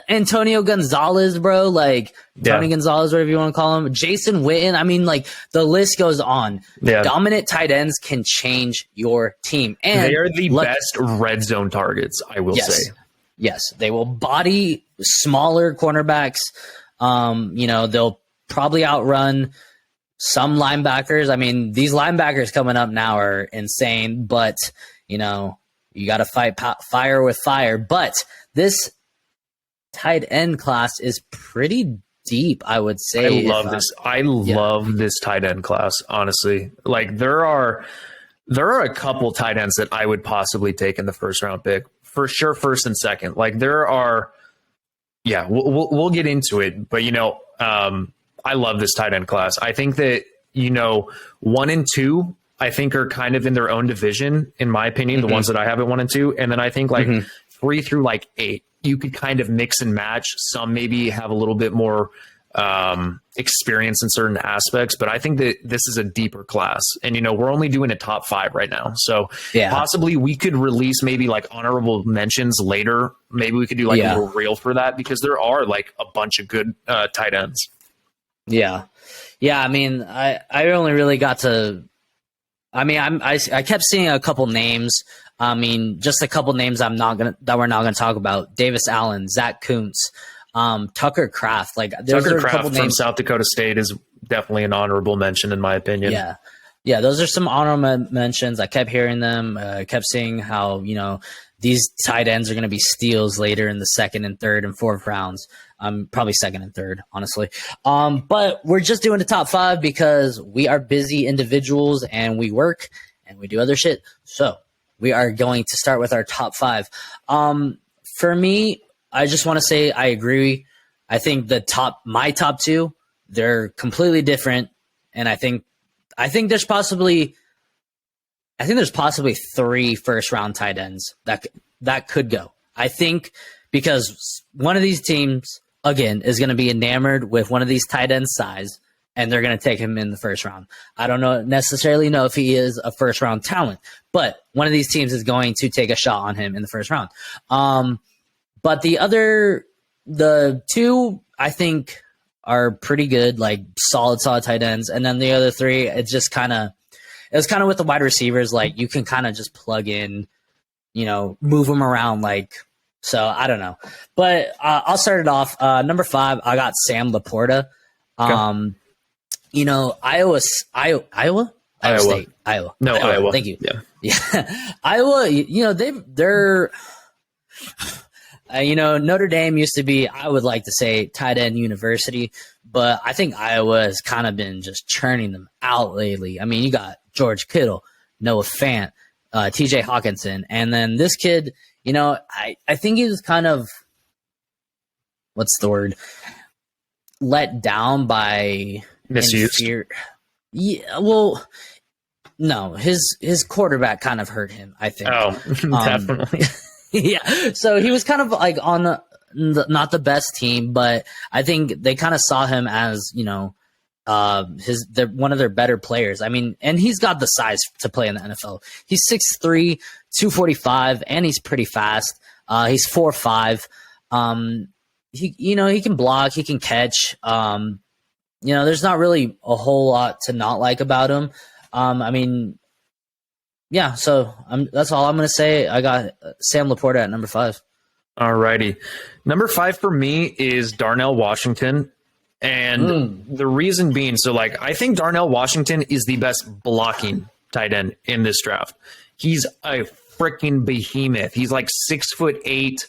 Antonio Gonzalez, bro, like Tony Gonzalez, whatever you want to call him. Jason Witten. I mean, like the list goes on. Yeah. Dominant tight ends can change your team, and they are the best red zone targets, I will say. Yes, they will body smaller cornerbacks. You know, they'll probably outrun some linebackers. I mean, these linebackers coming up now are insane, but you know, you got to fight fire with fire. But this tight end class is pretty deep, I would say. I love this tight end class, honestly. Like there are a couple tight ends that I would possibly take in the first round pick. For sure, first and second. Like there are, we'll get into it. But, you know, I love this tight end class. I think that, you know, 1 and 2, I think are kind of in their own division, in my opinion, the ones that I have at 1 and 2. And then I think like 3 through like 8, you could kind of mix and match. Some maybe have a little bit more experience in certain aspects, but I think that this is a deeper class. And, you know, we're only doing a top 5 right now. So possibly we could release maybe like honorable mentions later. Maybe we could do like a little reel for that, because there are like a bunch of good tight ends. Yeah. Yeah. I mean, I only really got to, I kept seeing a couple names. I mean, just a couple names that we're not gonna talk about. Davis Allen, Zach Kuntz, Tucker Kraft. Like Tucker Kraft from South Dakota State is definitely an honorable mention in my opinion. Yeah. Yeah, those are some honorable mentions. I kept hearing them. I kept seeing how, you know, these tight ends are going to be steals later in the 2nd and 3rd and 4th rounds. Probably 2nd and 3rd, honestly. But we're just doing the top 5 because we are busy individuals and we work and we do other shit. So we are going to start with our top 5. For me, I just want to say I agree. I think my top 2, they're completely different, and I think there's possibly 3 first-round tight ends that could go. I think because one of these teams, again, is going to be enamored with one of these tight end size, and they're going to take him in the first round. I don't necessarily know if he is a first-round talent, but one of these teams is going to take a shot on him in the first round. But the 2, I think, are pretty good, like solid tight ends. And then the other 3, it was kind of with the wide receivers, like you can kind of just plug in, you know, move them around. Like, so I don't know, but I'll start it off. Number 5, I got Sam Laporta. Okay. You know, Iowa State. No, Iowa. Thank you. Yeah. Iowa, you know, they're you know, Notre Dame used to be, I would like to say, tight end university, but I think Iowa has kind of been just churning them out lately. I mean, you got George Kittle, Noah Fant, TJ Hawkinson, and then this kid, you know, I think he was kind of, what's the word, let down by misused. Yeah, well, no, his quarterback kind of hurt him, I think. Oh, definitely. Yeah, so he was kind of like on not the best team, but I think they kind of saw him as, you know, They're one of their better players. I mean, and he's got the size to play in the NFL. He's 6'3", 245, and he's pretty fast. He's 4'5". He can block, he can catch. There's not really a whole lot to not like about him. I mean, yeah. So that's all I'm going to say. I got Sam Laporta at number 5. All righty. Number 5 for me is Darnell Washington. And the reason being, I think Darnell Washington is the best blocking tight end in this draft. He's a freaking behemoth. He's like 6'8",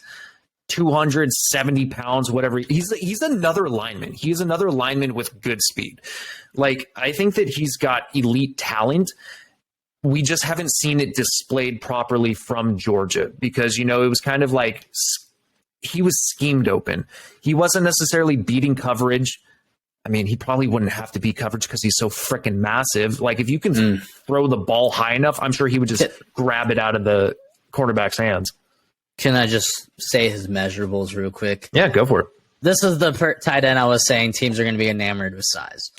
270 pounds, whatever. He's another lineman. He's another lineman with good speed. I think that he's got elite talent. We just haven't seen it displayed properly from Georgia because, it was kind of like he was schemed open. He wasn't necessarily beating coverage. I mean, he probably wouldn't have to beat coverage because he's so freaking massive. If you can throw the ball high enough, I'm sure he would just grab it out of the quarterback's hands. Can I just say his measurables real quick? Yeah, go for it. This is the tight end I was saying teams are going to be enamored with size.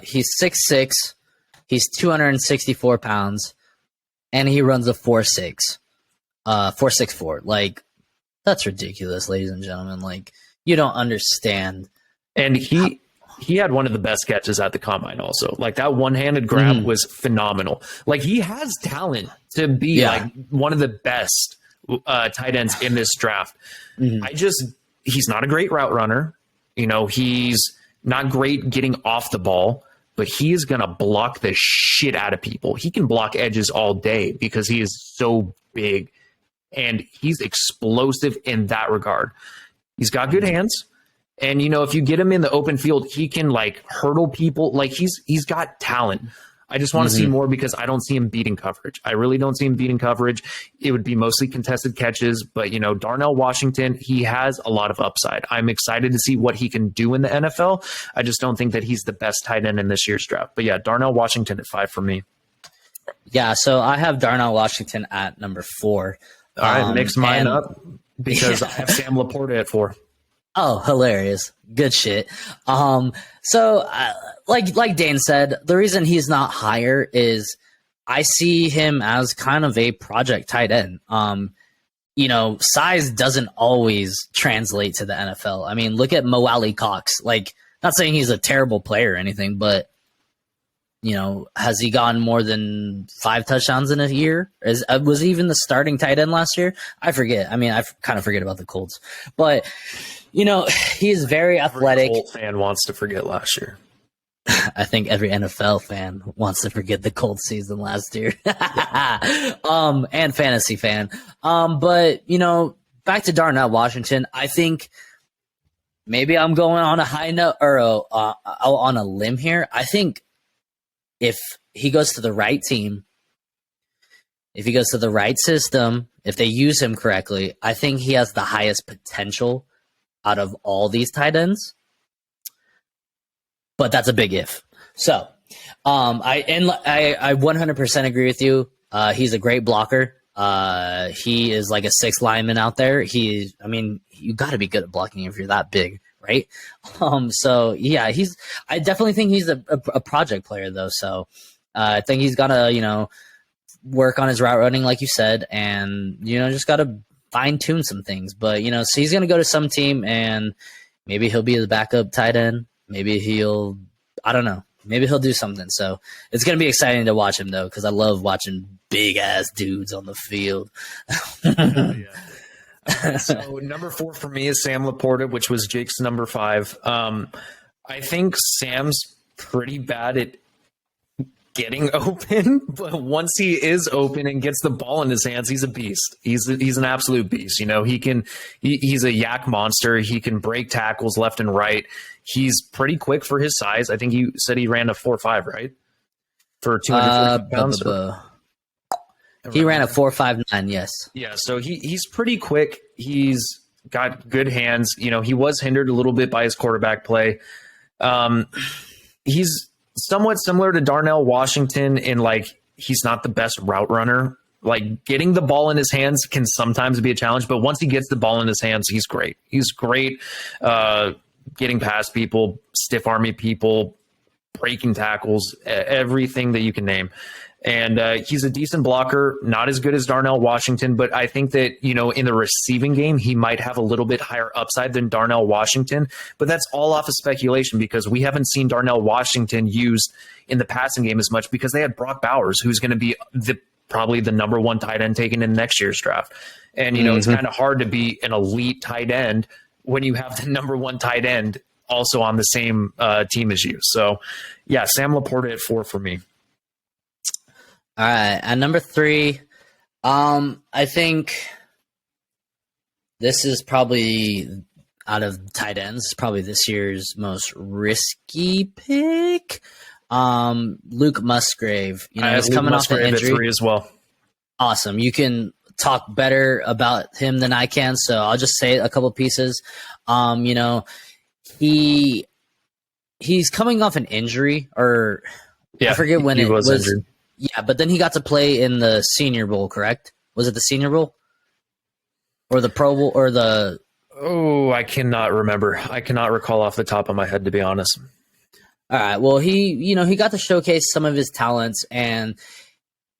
He's 6'6", he's 264 pounds, and he runs a 4'6", 4'6'4". That's ridiculous, ladies and gentlemen. You don't understand. And he had one of the best catches at the combine also. That one-handed grab was phenomenal. He has talent to be one of the best tight ends in this draft. He's not a great route runner. He's not great getting off the ball, but he is going to block the shit out of people. He can block edges all day because he is so big. And he's explosive in that regard. He's got good hands. And, if you get him in the open field, he can, hurdle people. He's got talent. I just want to see more because I don't see him beating coverage. I really don't see him beating coverage. It would be mostly contested catches. But, Darnell Washington, he has a lot of upside. I'm excited to see what he can do in the NFL. I just don't think that he's the best tight end in this year's draft. But, yeah, Darnell Washington at 5 for me. Yeah, so I have Darnell Washington at number 4. All right, mix mine up because I have Sam Laporta at 4. Oh, hilarious. Good shit. So like Dane said, the reason he's not higher is I see him as kind of a project tight end. Size doesn't always translate to the NFL. I mean, look at Mo Alley Cox. Not saying he's a terrible player or anything, but has he gotten more than 5 touchdowns in a year? Was he even the starting tight end last year? I forget. I mean, I kind of forget about the Colts. But, he is very athletic. Every Colt fan wants to forget last year. I think every NFL fan wants to forget the Colts season last year. And fantasy fan. But, back to Darnell Washington, I think maybe I'm going on a high note or on a limb here. I think if he goes to the right team, if he goes to the right system, if they use him correctly, I think he has the highest potential out of all these tight ends. But that's a big if. So, I 100% agree with you. He's a great blocker. He is like a 6 lineman out there. You got to be good at blocking if you're that big. Right. So yeah, I definitely think he's a project player though. So I think he's got to, work on his route running, like you said, and, just got to fine tune some things, but, so he's going to go to some team and maybe he'll be the backup tight end. Maybe I don't know. Maybe he'll do something. So it's going to be exciting to watch him though. Cause I love watching big ass dudes on the field. So number 4 for me is Sam Laporta, which was Jake's number 5. I think Sam's pretty bad at getting open, but once he is open and gets the ball in his hands, he's a beast. He's an absolute beast. He's a yak monster. He can break tackles left and right. He's pretty quick for his size. I think you said he ran a 4.5, right? For 250 pounds. He ran a 4.59, yes. Yeah, so he's pretty quick. He's got good hands. He was hindered a little bit by his quarterback play. He's somewhat similar to Darnell Washington in he's not the best route runner. Getting the ball in his hands can sometimes be a challenge, but once he gets the ball in his hands, he's great. He's great getting past people, stiff arming people, breaking tackles, everything that you can name. And he's a decent blocker, not as good as Darnell Washington, but I think that, in the receiving game, he might have a little bit higher upside than Darnell Washington. But that's all off of speculation because we haven't seen Darnell Washington used in the passing game as much because they had Brock Bowers, who's going to be probably the number one tight end taken in next year's draft. And, it's kind of hard to be an elite tight end when you have the number one tight end also on the same team as you. So, yeah, Sam Laporta at 4 for me. All right, at number 3, I think this is probably out of tight ends, probably this year's most risky pick. Luke Musgrave, he's coming off an injury at 3 as well. Awesome. You can talk better about him than I can, so I'll just say a couple pieces. He's coming off an injury, or I forget when it was injured. Yeah, but then he got to play in the Senior Bowl, correct? Was it the Senior Bowl? Or the Pro Bowl? Or the... Oh, I cannot remember. I cannot recall off the top of my head, to be honest. All right. Well, he got to showcase some of his talents, and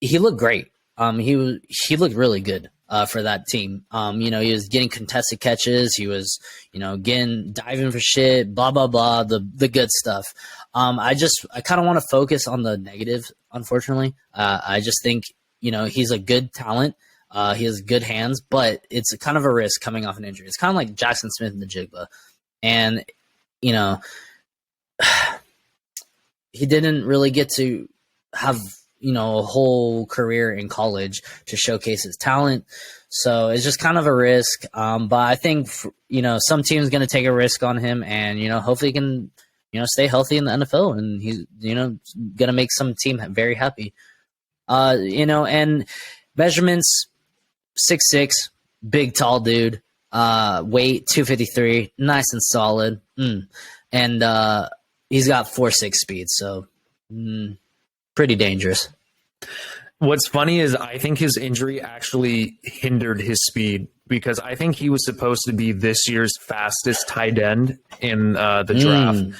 he looked great. He looked really good for that team. He was getting contested catches. He was, diving for shit, blah, blah, blah, the good stuff. I kind of want to focus on the negative, unfortunately. I just think, he's a good talent. He has good hands, but it's kind of a risk coming off an injury. It's kind of like Jackson Smith and the Jigba. And, he didn't really get to have, a whole career in college to showcase his talent. So it's just kind of a risk. But I think, some team's going to take a risk on him and, hopefully he can, stay healthy in the NFL, and he's, going to make some team very happy. And measurements, 6'6", big, tall dude, weight 253, nice and solid. And he's got 4.6 speed, so pretty dangerous. What's funny is I think his injury actually hindered his speed because I think he was supposed to be this year's fastest tight end in the draft.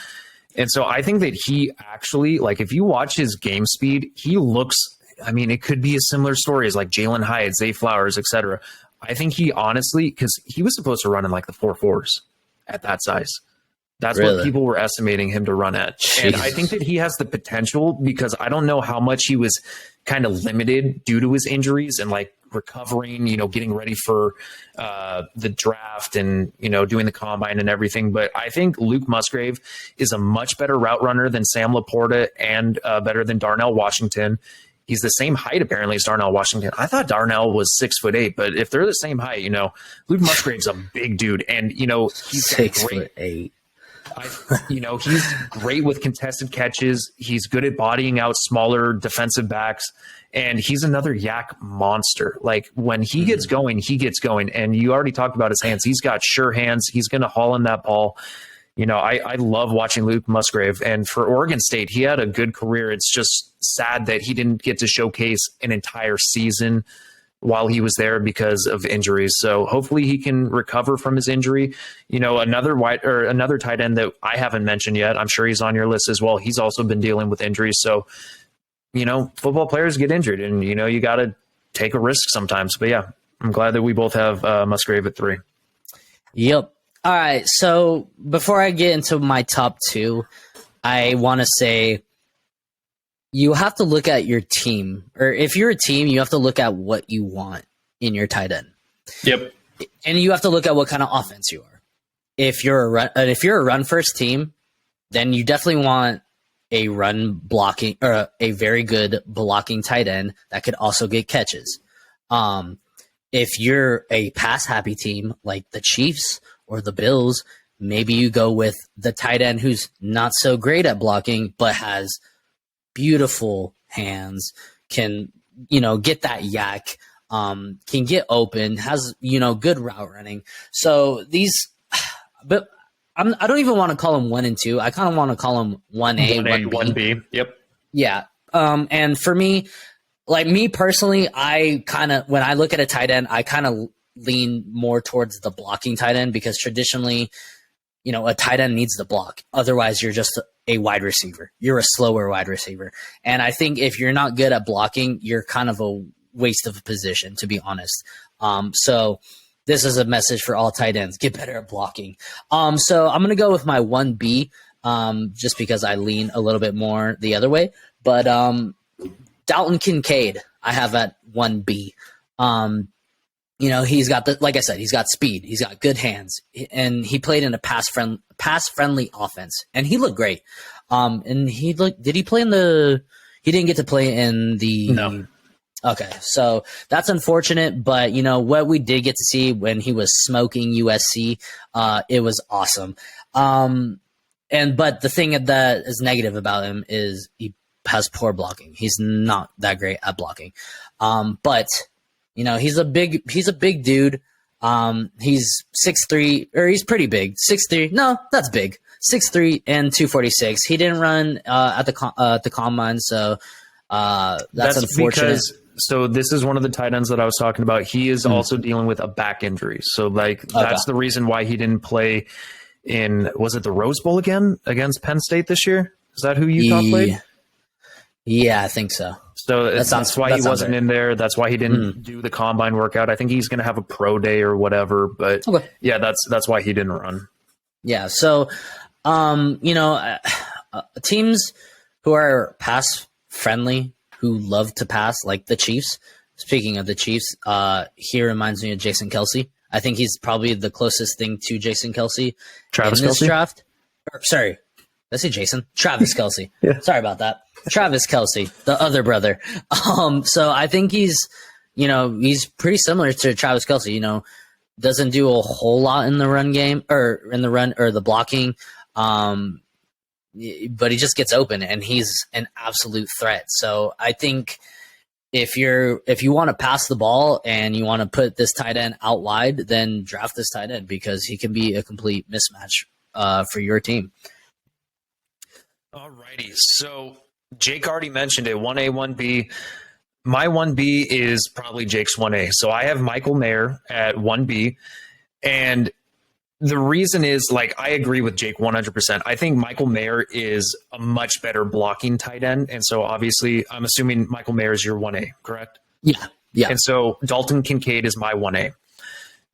And so I think that he actually, if you watch his game speed, he looks, it could be a similar story as like Jalen Hyatt, Zay Flowers, etc. I think he honestly, because he was supposed to run in the 4.4s at that size. That's really what people were estimating him to run at. Jeez. And I think that he has the potential because I don't know how much he was kind of limited due to his injuries and recovering, getting ready for the draft and, doing the combine and everything. But I think Luke Musgrave is a much better route runner than Sam Laporta and better than Darnell Washington. He's the same height, apparently, as Darnell Washington. I thought Darnell was 6'8", but if they're the same height, Luke Musgrave's a big dude. And, he's 6'8". He's great with contested catches. He's good at bodying out smaller defensive backs, and he's another yak monster. When he gets going, he gets going. And you already talked about his hands. He's got sure hands. He's going to haul in that ball. I love watching Luke Musgrave. And for Oregon State, he had a good career. It's just sad that he didn't get to showcase an entire season while he was there because of injuries. So hopefully he can recover from his injury. Another tight end that I haven't mentioned yet, I'm sure he's on your list as well. He's also been dealing with injuries. So, football players get injured and, you got to take a risk sometimes. But yeah, I'm glad that we both have Musgrave at 3. Yep. All right. So before I get into my top 2, I want to say, you have to look at your team, or if you're a team, you have to look at what you want in your tight end. Yep. And you have to look at what kind of offense you are. If you're a run first team, then you definitely want a run blocking or a very good blocking tight end that could also get catches. If you're a pass happy team like the Chiefs or the Bills, maybe you go with the tight end who's not so great at blocking, but has beautiful hands, can, get that yak, can get open, has, good route running. So but I don't even want to call them 1 and 2. I kind of want to call them 1A, 1B. 1B. Yep. Yeah. And for me, me personally, when I look at a tight end, I kind of lean more towards the blocking tight end because traditionally a tight end needs to block. Otherwise, you're just a wide receiver. You're a slower wide receiver. And I think if you're not good at blocking, you're kind of a waste of a position, to be honest. So this is a message for all tight ends. Get better at blocking. So I'm going to go with my 1B, just because I lean a little bit more the other way. But Dalton Kincaid, I have at 1B. He's got like I said, he's got speed. He's got good hands, and he played in a pass-friendly offense, and he looked great. Did he play he didn't get to play in the. No. Okay, so that's unfortunate, but what we did get to see when he was smoking USC, it was awesome. But the thing that is negative about him is he has poor blocking. He's not that great at blocking. But he's a big dude. He's 6'3", or he's pretty big. 6'3". No, that's big. 6'3" and 246. He didn't run at the combine, so that's unfortunate. So this is one of the tight ends that I was talking about. He is also dealing with a back injury. So that's the reason why he didn't play in, was it the Rose Bowl again against Penn State this year? Is that who Utah played? Yeah, I think so. So that's why he wasn't in there. That's why he didn't do the combine workout. I think he's going to have a pro day or whatever. But yeah, that's why he didn't run. Yeah. So, teams who are pass friendly, who love to pass, like the Chiefs. Speaking of the Chiefs, he reminds me of Jason Kelce. I think he's probably the closest thing to Jason Kelce in this draft. Sorry, did I say Jason? Travis Kelce. Yeah. Sorry about that. Travis Kelce, the other brother. So I think he's pretty similar to Travis Kelce. Doesn't do a whole lot in the run game or in the run or the blocking. But he just gets open, and he's an absolute threat. So I think if you want to pass the ball and you want to put this tight end out wide, then draft this tight end because he can be a complete mismatch for your team. All righty. So Jake already mentioned it, 1A, 1B. My 1B is probably Jake's 1A. So I have Michael Mayer at 1B. And the reason is, I agree with Jake 100%. I think Michael Mayer is a much better blocking tight end. And so obviously, I'm assuming Michael Mayer is your 1A, correct? Yeah. Yeah. And so Dalton Kincaid is my 1A.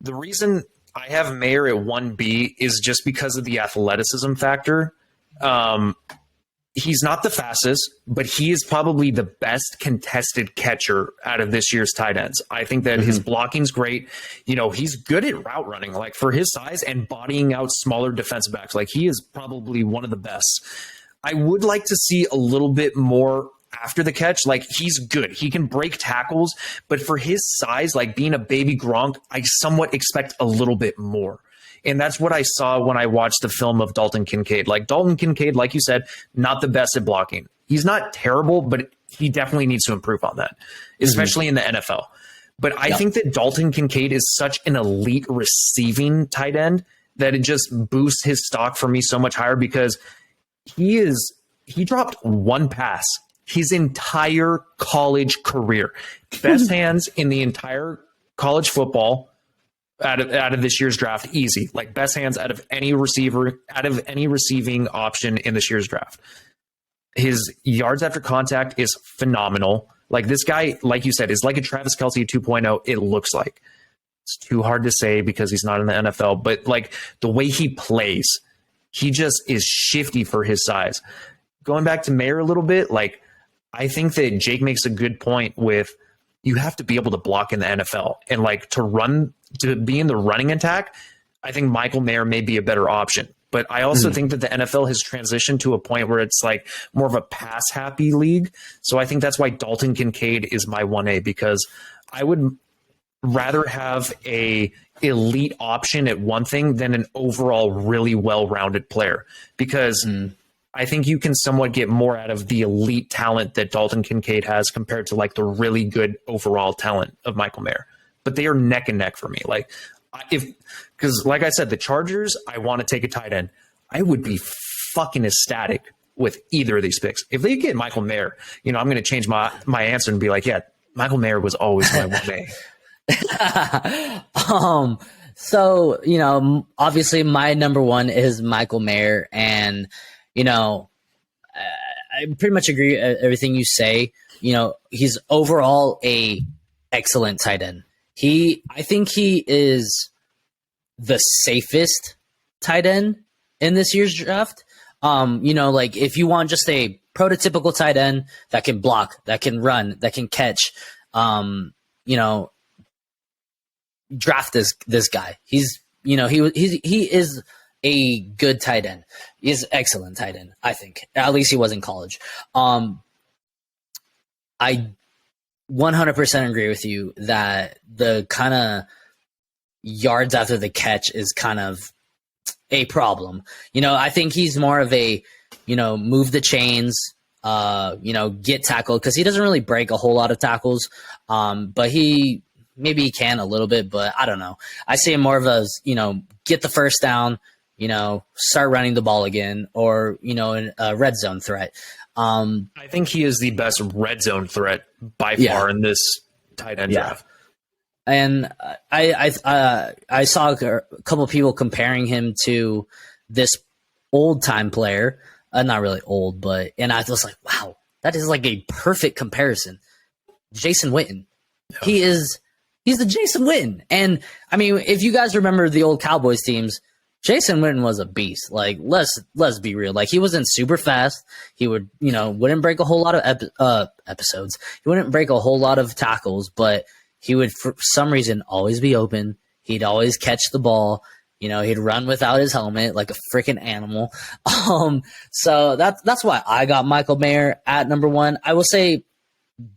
The reason I have Mayer at 1B is just because of the athleticism factor. He's not the fastest, but he is probably the best contested catcher out of this year's tight ends. I think that his blocking's great. He's good at route running, for his size and bodying out smaller defensive backs. He is probably one of the best. I would like to see a little bit more after the catch. He's good. He can break tackles, but for his size, being a baby Gronk, I somewhat expect a little bit more. And that's what I saw when I watched the film of Dalton Kincaid. Dalton Kincaid, like you said, not the best at blocking. He's not terrible, but he definitely needs to improve on that, especially in the NFL. But I think that Dalton Kincaid is such an elite receiving tight end that it just boosts his stock for me so much higher because he dropped one pass his entire college career. Best hands in the entire college football. Out of this year's draft, easy. Best hands out of any receiver, out of any receiving option in this year's draft. His yards after contact is phenomenal. This guy, like you said, is like a Travis Kelce 2.0. It looks like. It's too hard to say because he's not in the NFL, but the way he plays, he just is shifty for his size. Going back to Mayer a little bit, I think that Jake makes a good point with you have to be able to block in the NFL and to be in the running attack. I think Michael Mayer may be a better option, but I also think that the NFL has transitioned to a point where it's more of a pass happy league. So I think that's why Dalton Kincaid is my 1A because I would rather have a elite option at one thing than an overall really well-rounded player because I think you can somewhat get more out of the elite talent that Dalton Kincaid has compared to the really good overall talent of Michael Mayer. But they are neck and neck for me. Because like I said, the Chargers, I want to take a tight end. I would be fucking ecstatic with either of these picks. If they get Michael Mayer, I'm going to change my answer and be yeah, Michael Mayer was always my 1A. So, obviously my number one is Michael Mayer. And, I pretty much agree with everything you say. He's overall a excellent tight end. I think he is the safest tight end in this year's draft. Like if you want just a prototypical tight end that can block, that can run, that can catch, draft this guy. He is a good tight end. He's an excellent tight end, I think. At least he was in college. I 100% agree with you that the kind of yards after the catch is kind of a problem. I think he's more of a, move the chains, get tackled, because he doesn't really break a whole lot of tackles. But maybe he can a little bit, but I don't know. I see him more of as, get the first down, start running the ball again, or, a red zone threat. I think he is the best red zone threat by far in this tight end draft. And I saw a couple of people comparing him to this old time player, not really old, and I was like, wow, that is like a perfect comparison. Jason Witten. Yeah. He's the Jason Witten. And I mean, if you guys remember the old Cowboys teams, Jason Witten was a beast. Like, let's be real. Like, he wasn't super fast. He wouldn't break a whole lot of episodes. He wouldn't break a whole lot of tackles, but he would, for some reason, always be open. He'd always catch the ball. He'd run without his helmet like a freaking animal. So that's why I got Michael Mayer at number one. I will say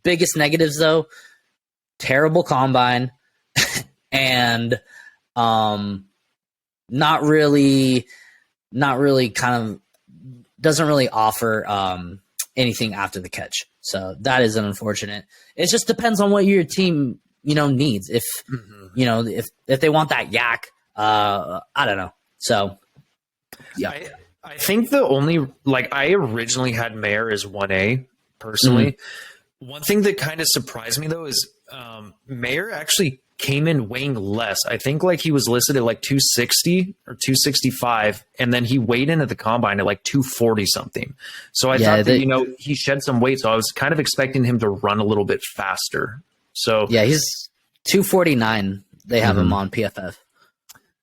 biggest negatives though, terrible combine and not really kind of doesn't really offer anything after the catch. So that is unfortunate. It just depends on what your team, needs. If, if they want that yak, I don't know. So, yeah. I think the only, I originally had Mayer as 1A personally. Mm-hmm. One thing that kind of surprised me though is Mayer actually came in weighing less. I think he was listed at 260 or 265, and then he weighed in at the combine at 240 something. So I thought that, he shed some weight. So I was kind of expecting him to run a little bit faster. So yeah, he's 249. They have him on PFF.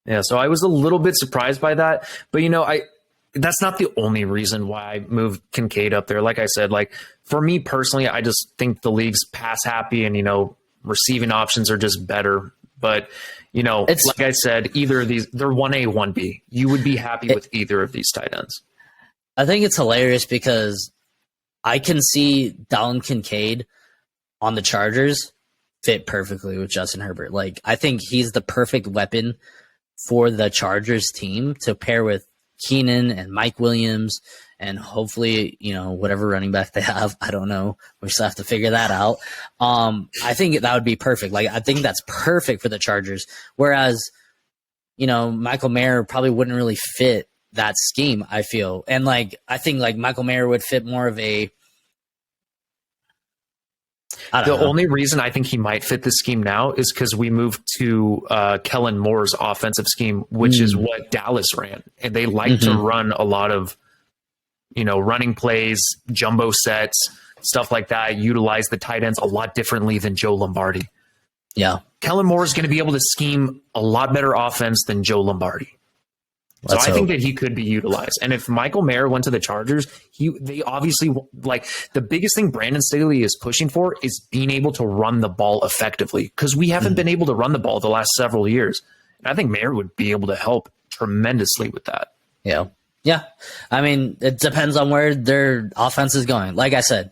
Yeah. So I was a little bit surprised by that, but that's not the only reason why I moved Kincaid up there. Like I said, for me personally, I just think the league's pass happy and, receiving options are just better. But, like I said, either of these, they're 1A, 1B. You would be happy with either of these tight ends. I think it's hilarious because I can see Dalton Kincaid on the Chargers fit perfectly with Justin Herbert. I think he's the perfect weapon for the Chargers team to pair with Keenan and Mike Williams and hopefully, whatever running back they have. I don't know. We still have to figure that out. I think that would be perfect. I think that's perfect for the Chargers. Whereas, Michael Mayer probably wouldn't really fit that scheme, I feel. And I think Michael Mayer would fit more of a, the only reason I think he might fit this scheme now is because we moved to Kellen Moore's offensive scheme, which is what Dallas ran. And they like to run a lot of, running plays, jumbo sets, stuff like that, utilize the tight ends a lot differently than Joe Lombardi. Yeah. Kellen Moore is going to be able to scheme a lot better offense than Joe Lombardi. So I think that he could be utilized. And if Michael Mayer went to the Chargers, they obviously the biggest thing Brandon Staley is pushing for is being able to run the ball effectively because we haven't been able to run the ball the last several years. And I think Mayer would be able to help tremendously with that. Yeah. Yeah. I mean, it depends on where their offense is going. Like I said,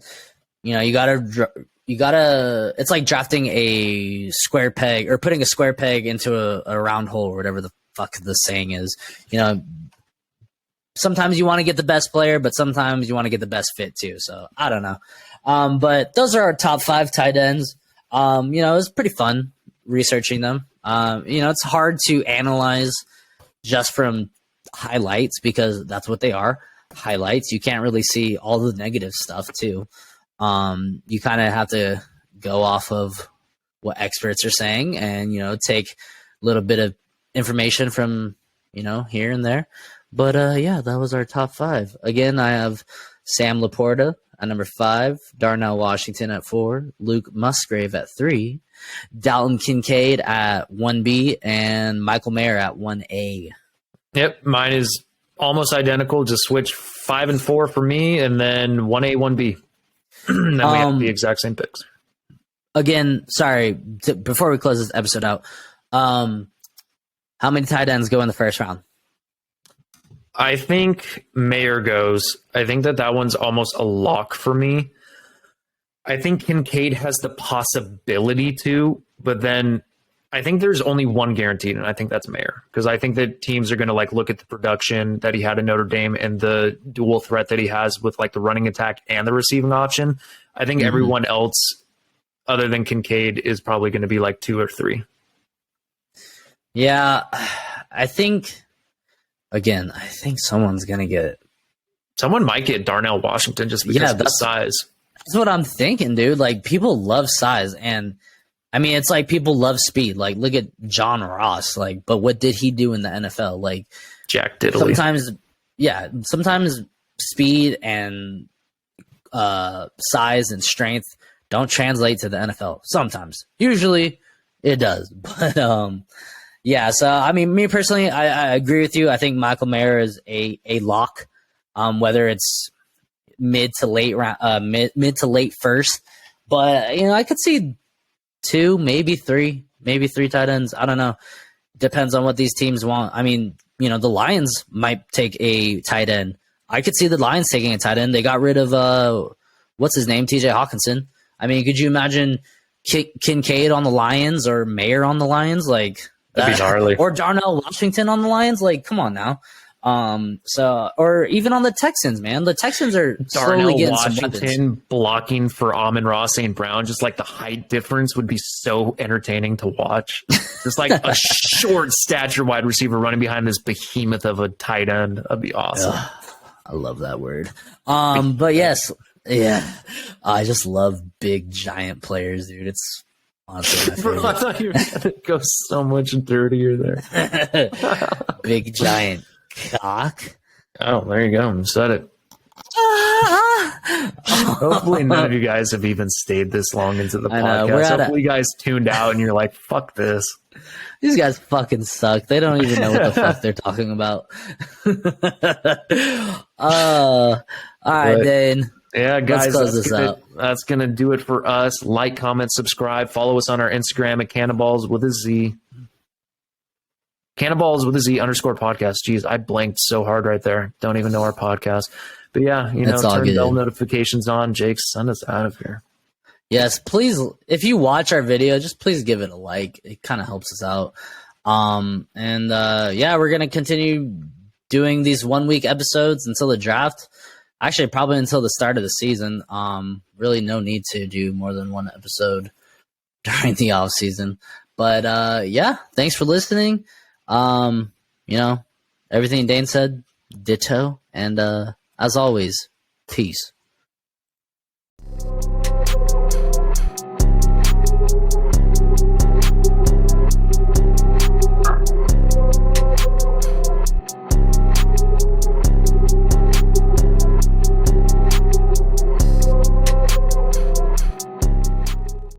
you gotta, it's like drafting a square peg or putting a square peg into a round hole or whatever the fuck the saying is. Sometimes you want to get the best player, but sometimes you want to get the best fit too. So I don't know. But those are our top 5 tight ends. It was pretty fun researching them. It's hard to analyze just from highlights because that's what they are, highlights. You can't really see all the negative stuff too. You kind of have to go off of what experts are saying and, take a little bit of information from, here and there. But yeah, that was our top 5. Again, I have Sam Laporta at number 5, Darnell Washington at 4, Luke Musgrave at 3, Dalton Kincaid at 1B, and Michael Mayer at 1A. Yep, mine is almost identical. Just switch 5 and 4 for me, and then 1A, 1B. Then we have the exact same picks. Again, sorry, before we close this episode out, how many tight ends go in the first round? I think Mayer goes. I think that one's almost a lock for me. I think Kincaid has the possibility to, but then I think there's only one guaranteed, and I think that's Mayer, because I think that teams are going to look at the production that he had in Notre Dame and the dual threat that he has with the running attack and the receiving option. I think everyone else other than Kincaid is probably going to be 2 or 3. Yeah, I think someone's going to get. Someone might get Darnell Washington just because of the size. That's what I'm thinking, dude. People love size, and I mean, it's people love speed. Look at John Ross. But what did he do in the NFL? Jack Diddley. Sometimes speed and size and strength don't translate to the NFL. Sometimes, usually, it does. But yeah. So I mean, me personally, I agree with you. I think Michael Mayer is a lock. Whether it's mid to late first, but I could see 2, maybe 3 tight ends. I don't know. Depends on what these teams want. I mean, the Lions might take a tight end. I could see the Lions taking a tight end. They got rid of what's his name, TJ Hawkinson. I mean, could you imagine Kincaid on the Lions or Mayer on the Lions? That'd be gnarly. Or Darnell Washington on the Lions? Come on now. Or even on the Texans, man. The Texans are slowly getting some weapons. Washington blocking for Amon-Ra St. Brown, just the height difference would be so entertaining to watch. Just a short stature wide receiver running behind this behemoth of a tight end. That'd be awesome. I love that word. But yes, yeah, I just love big giant players, dude. It's honestly my favorite. Bro, I thought you were gonna go so much dirtier there. Big giant cock. Oh, there you go. You said it. Hopefully none of you guys have even stayed this long into the podcast. Hopefully you guys tuned out and you're like, fuck this. These guys fucking suck. They don't even know what the fuck they're talking about. All right, Dane. Yeah, guys, let's close this out. That's going to do it for us. Like, comment, subscribe. Follow us on our Instagram at Cannonballs with a Z. Cannonballs with a Z _podcast. Jeez, I blanked so hard right there. Don't even know our podcast. But yeah, turn bell notifications on. Jake, send us out of here. Yes, please. If you watch our video, just please give it a like. It kind of helps us out. Yeah, we're going to continue doing these 1 week episodes until the draft. Actually, probably until the start of the season. Really no need to do more than one episode during the off season. But yeah, thanks for listening. Everything Dane said, ditto. And as always, peace.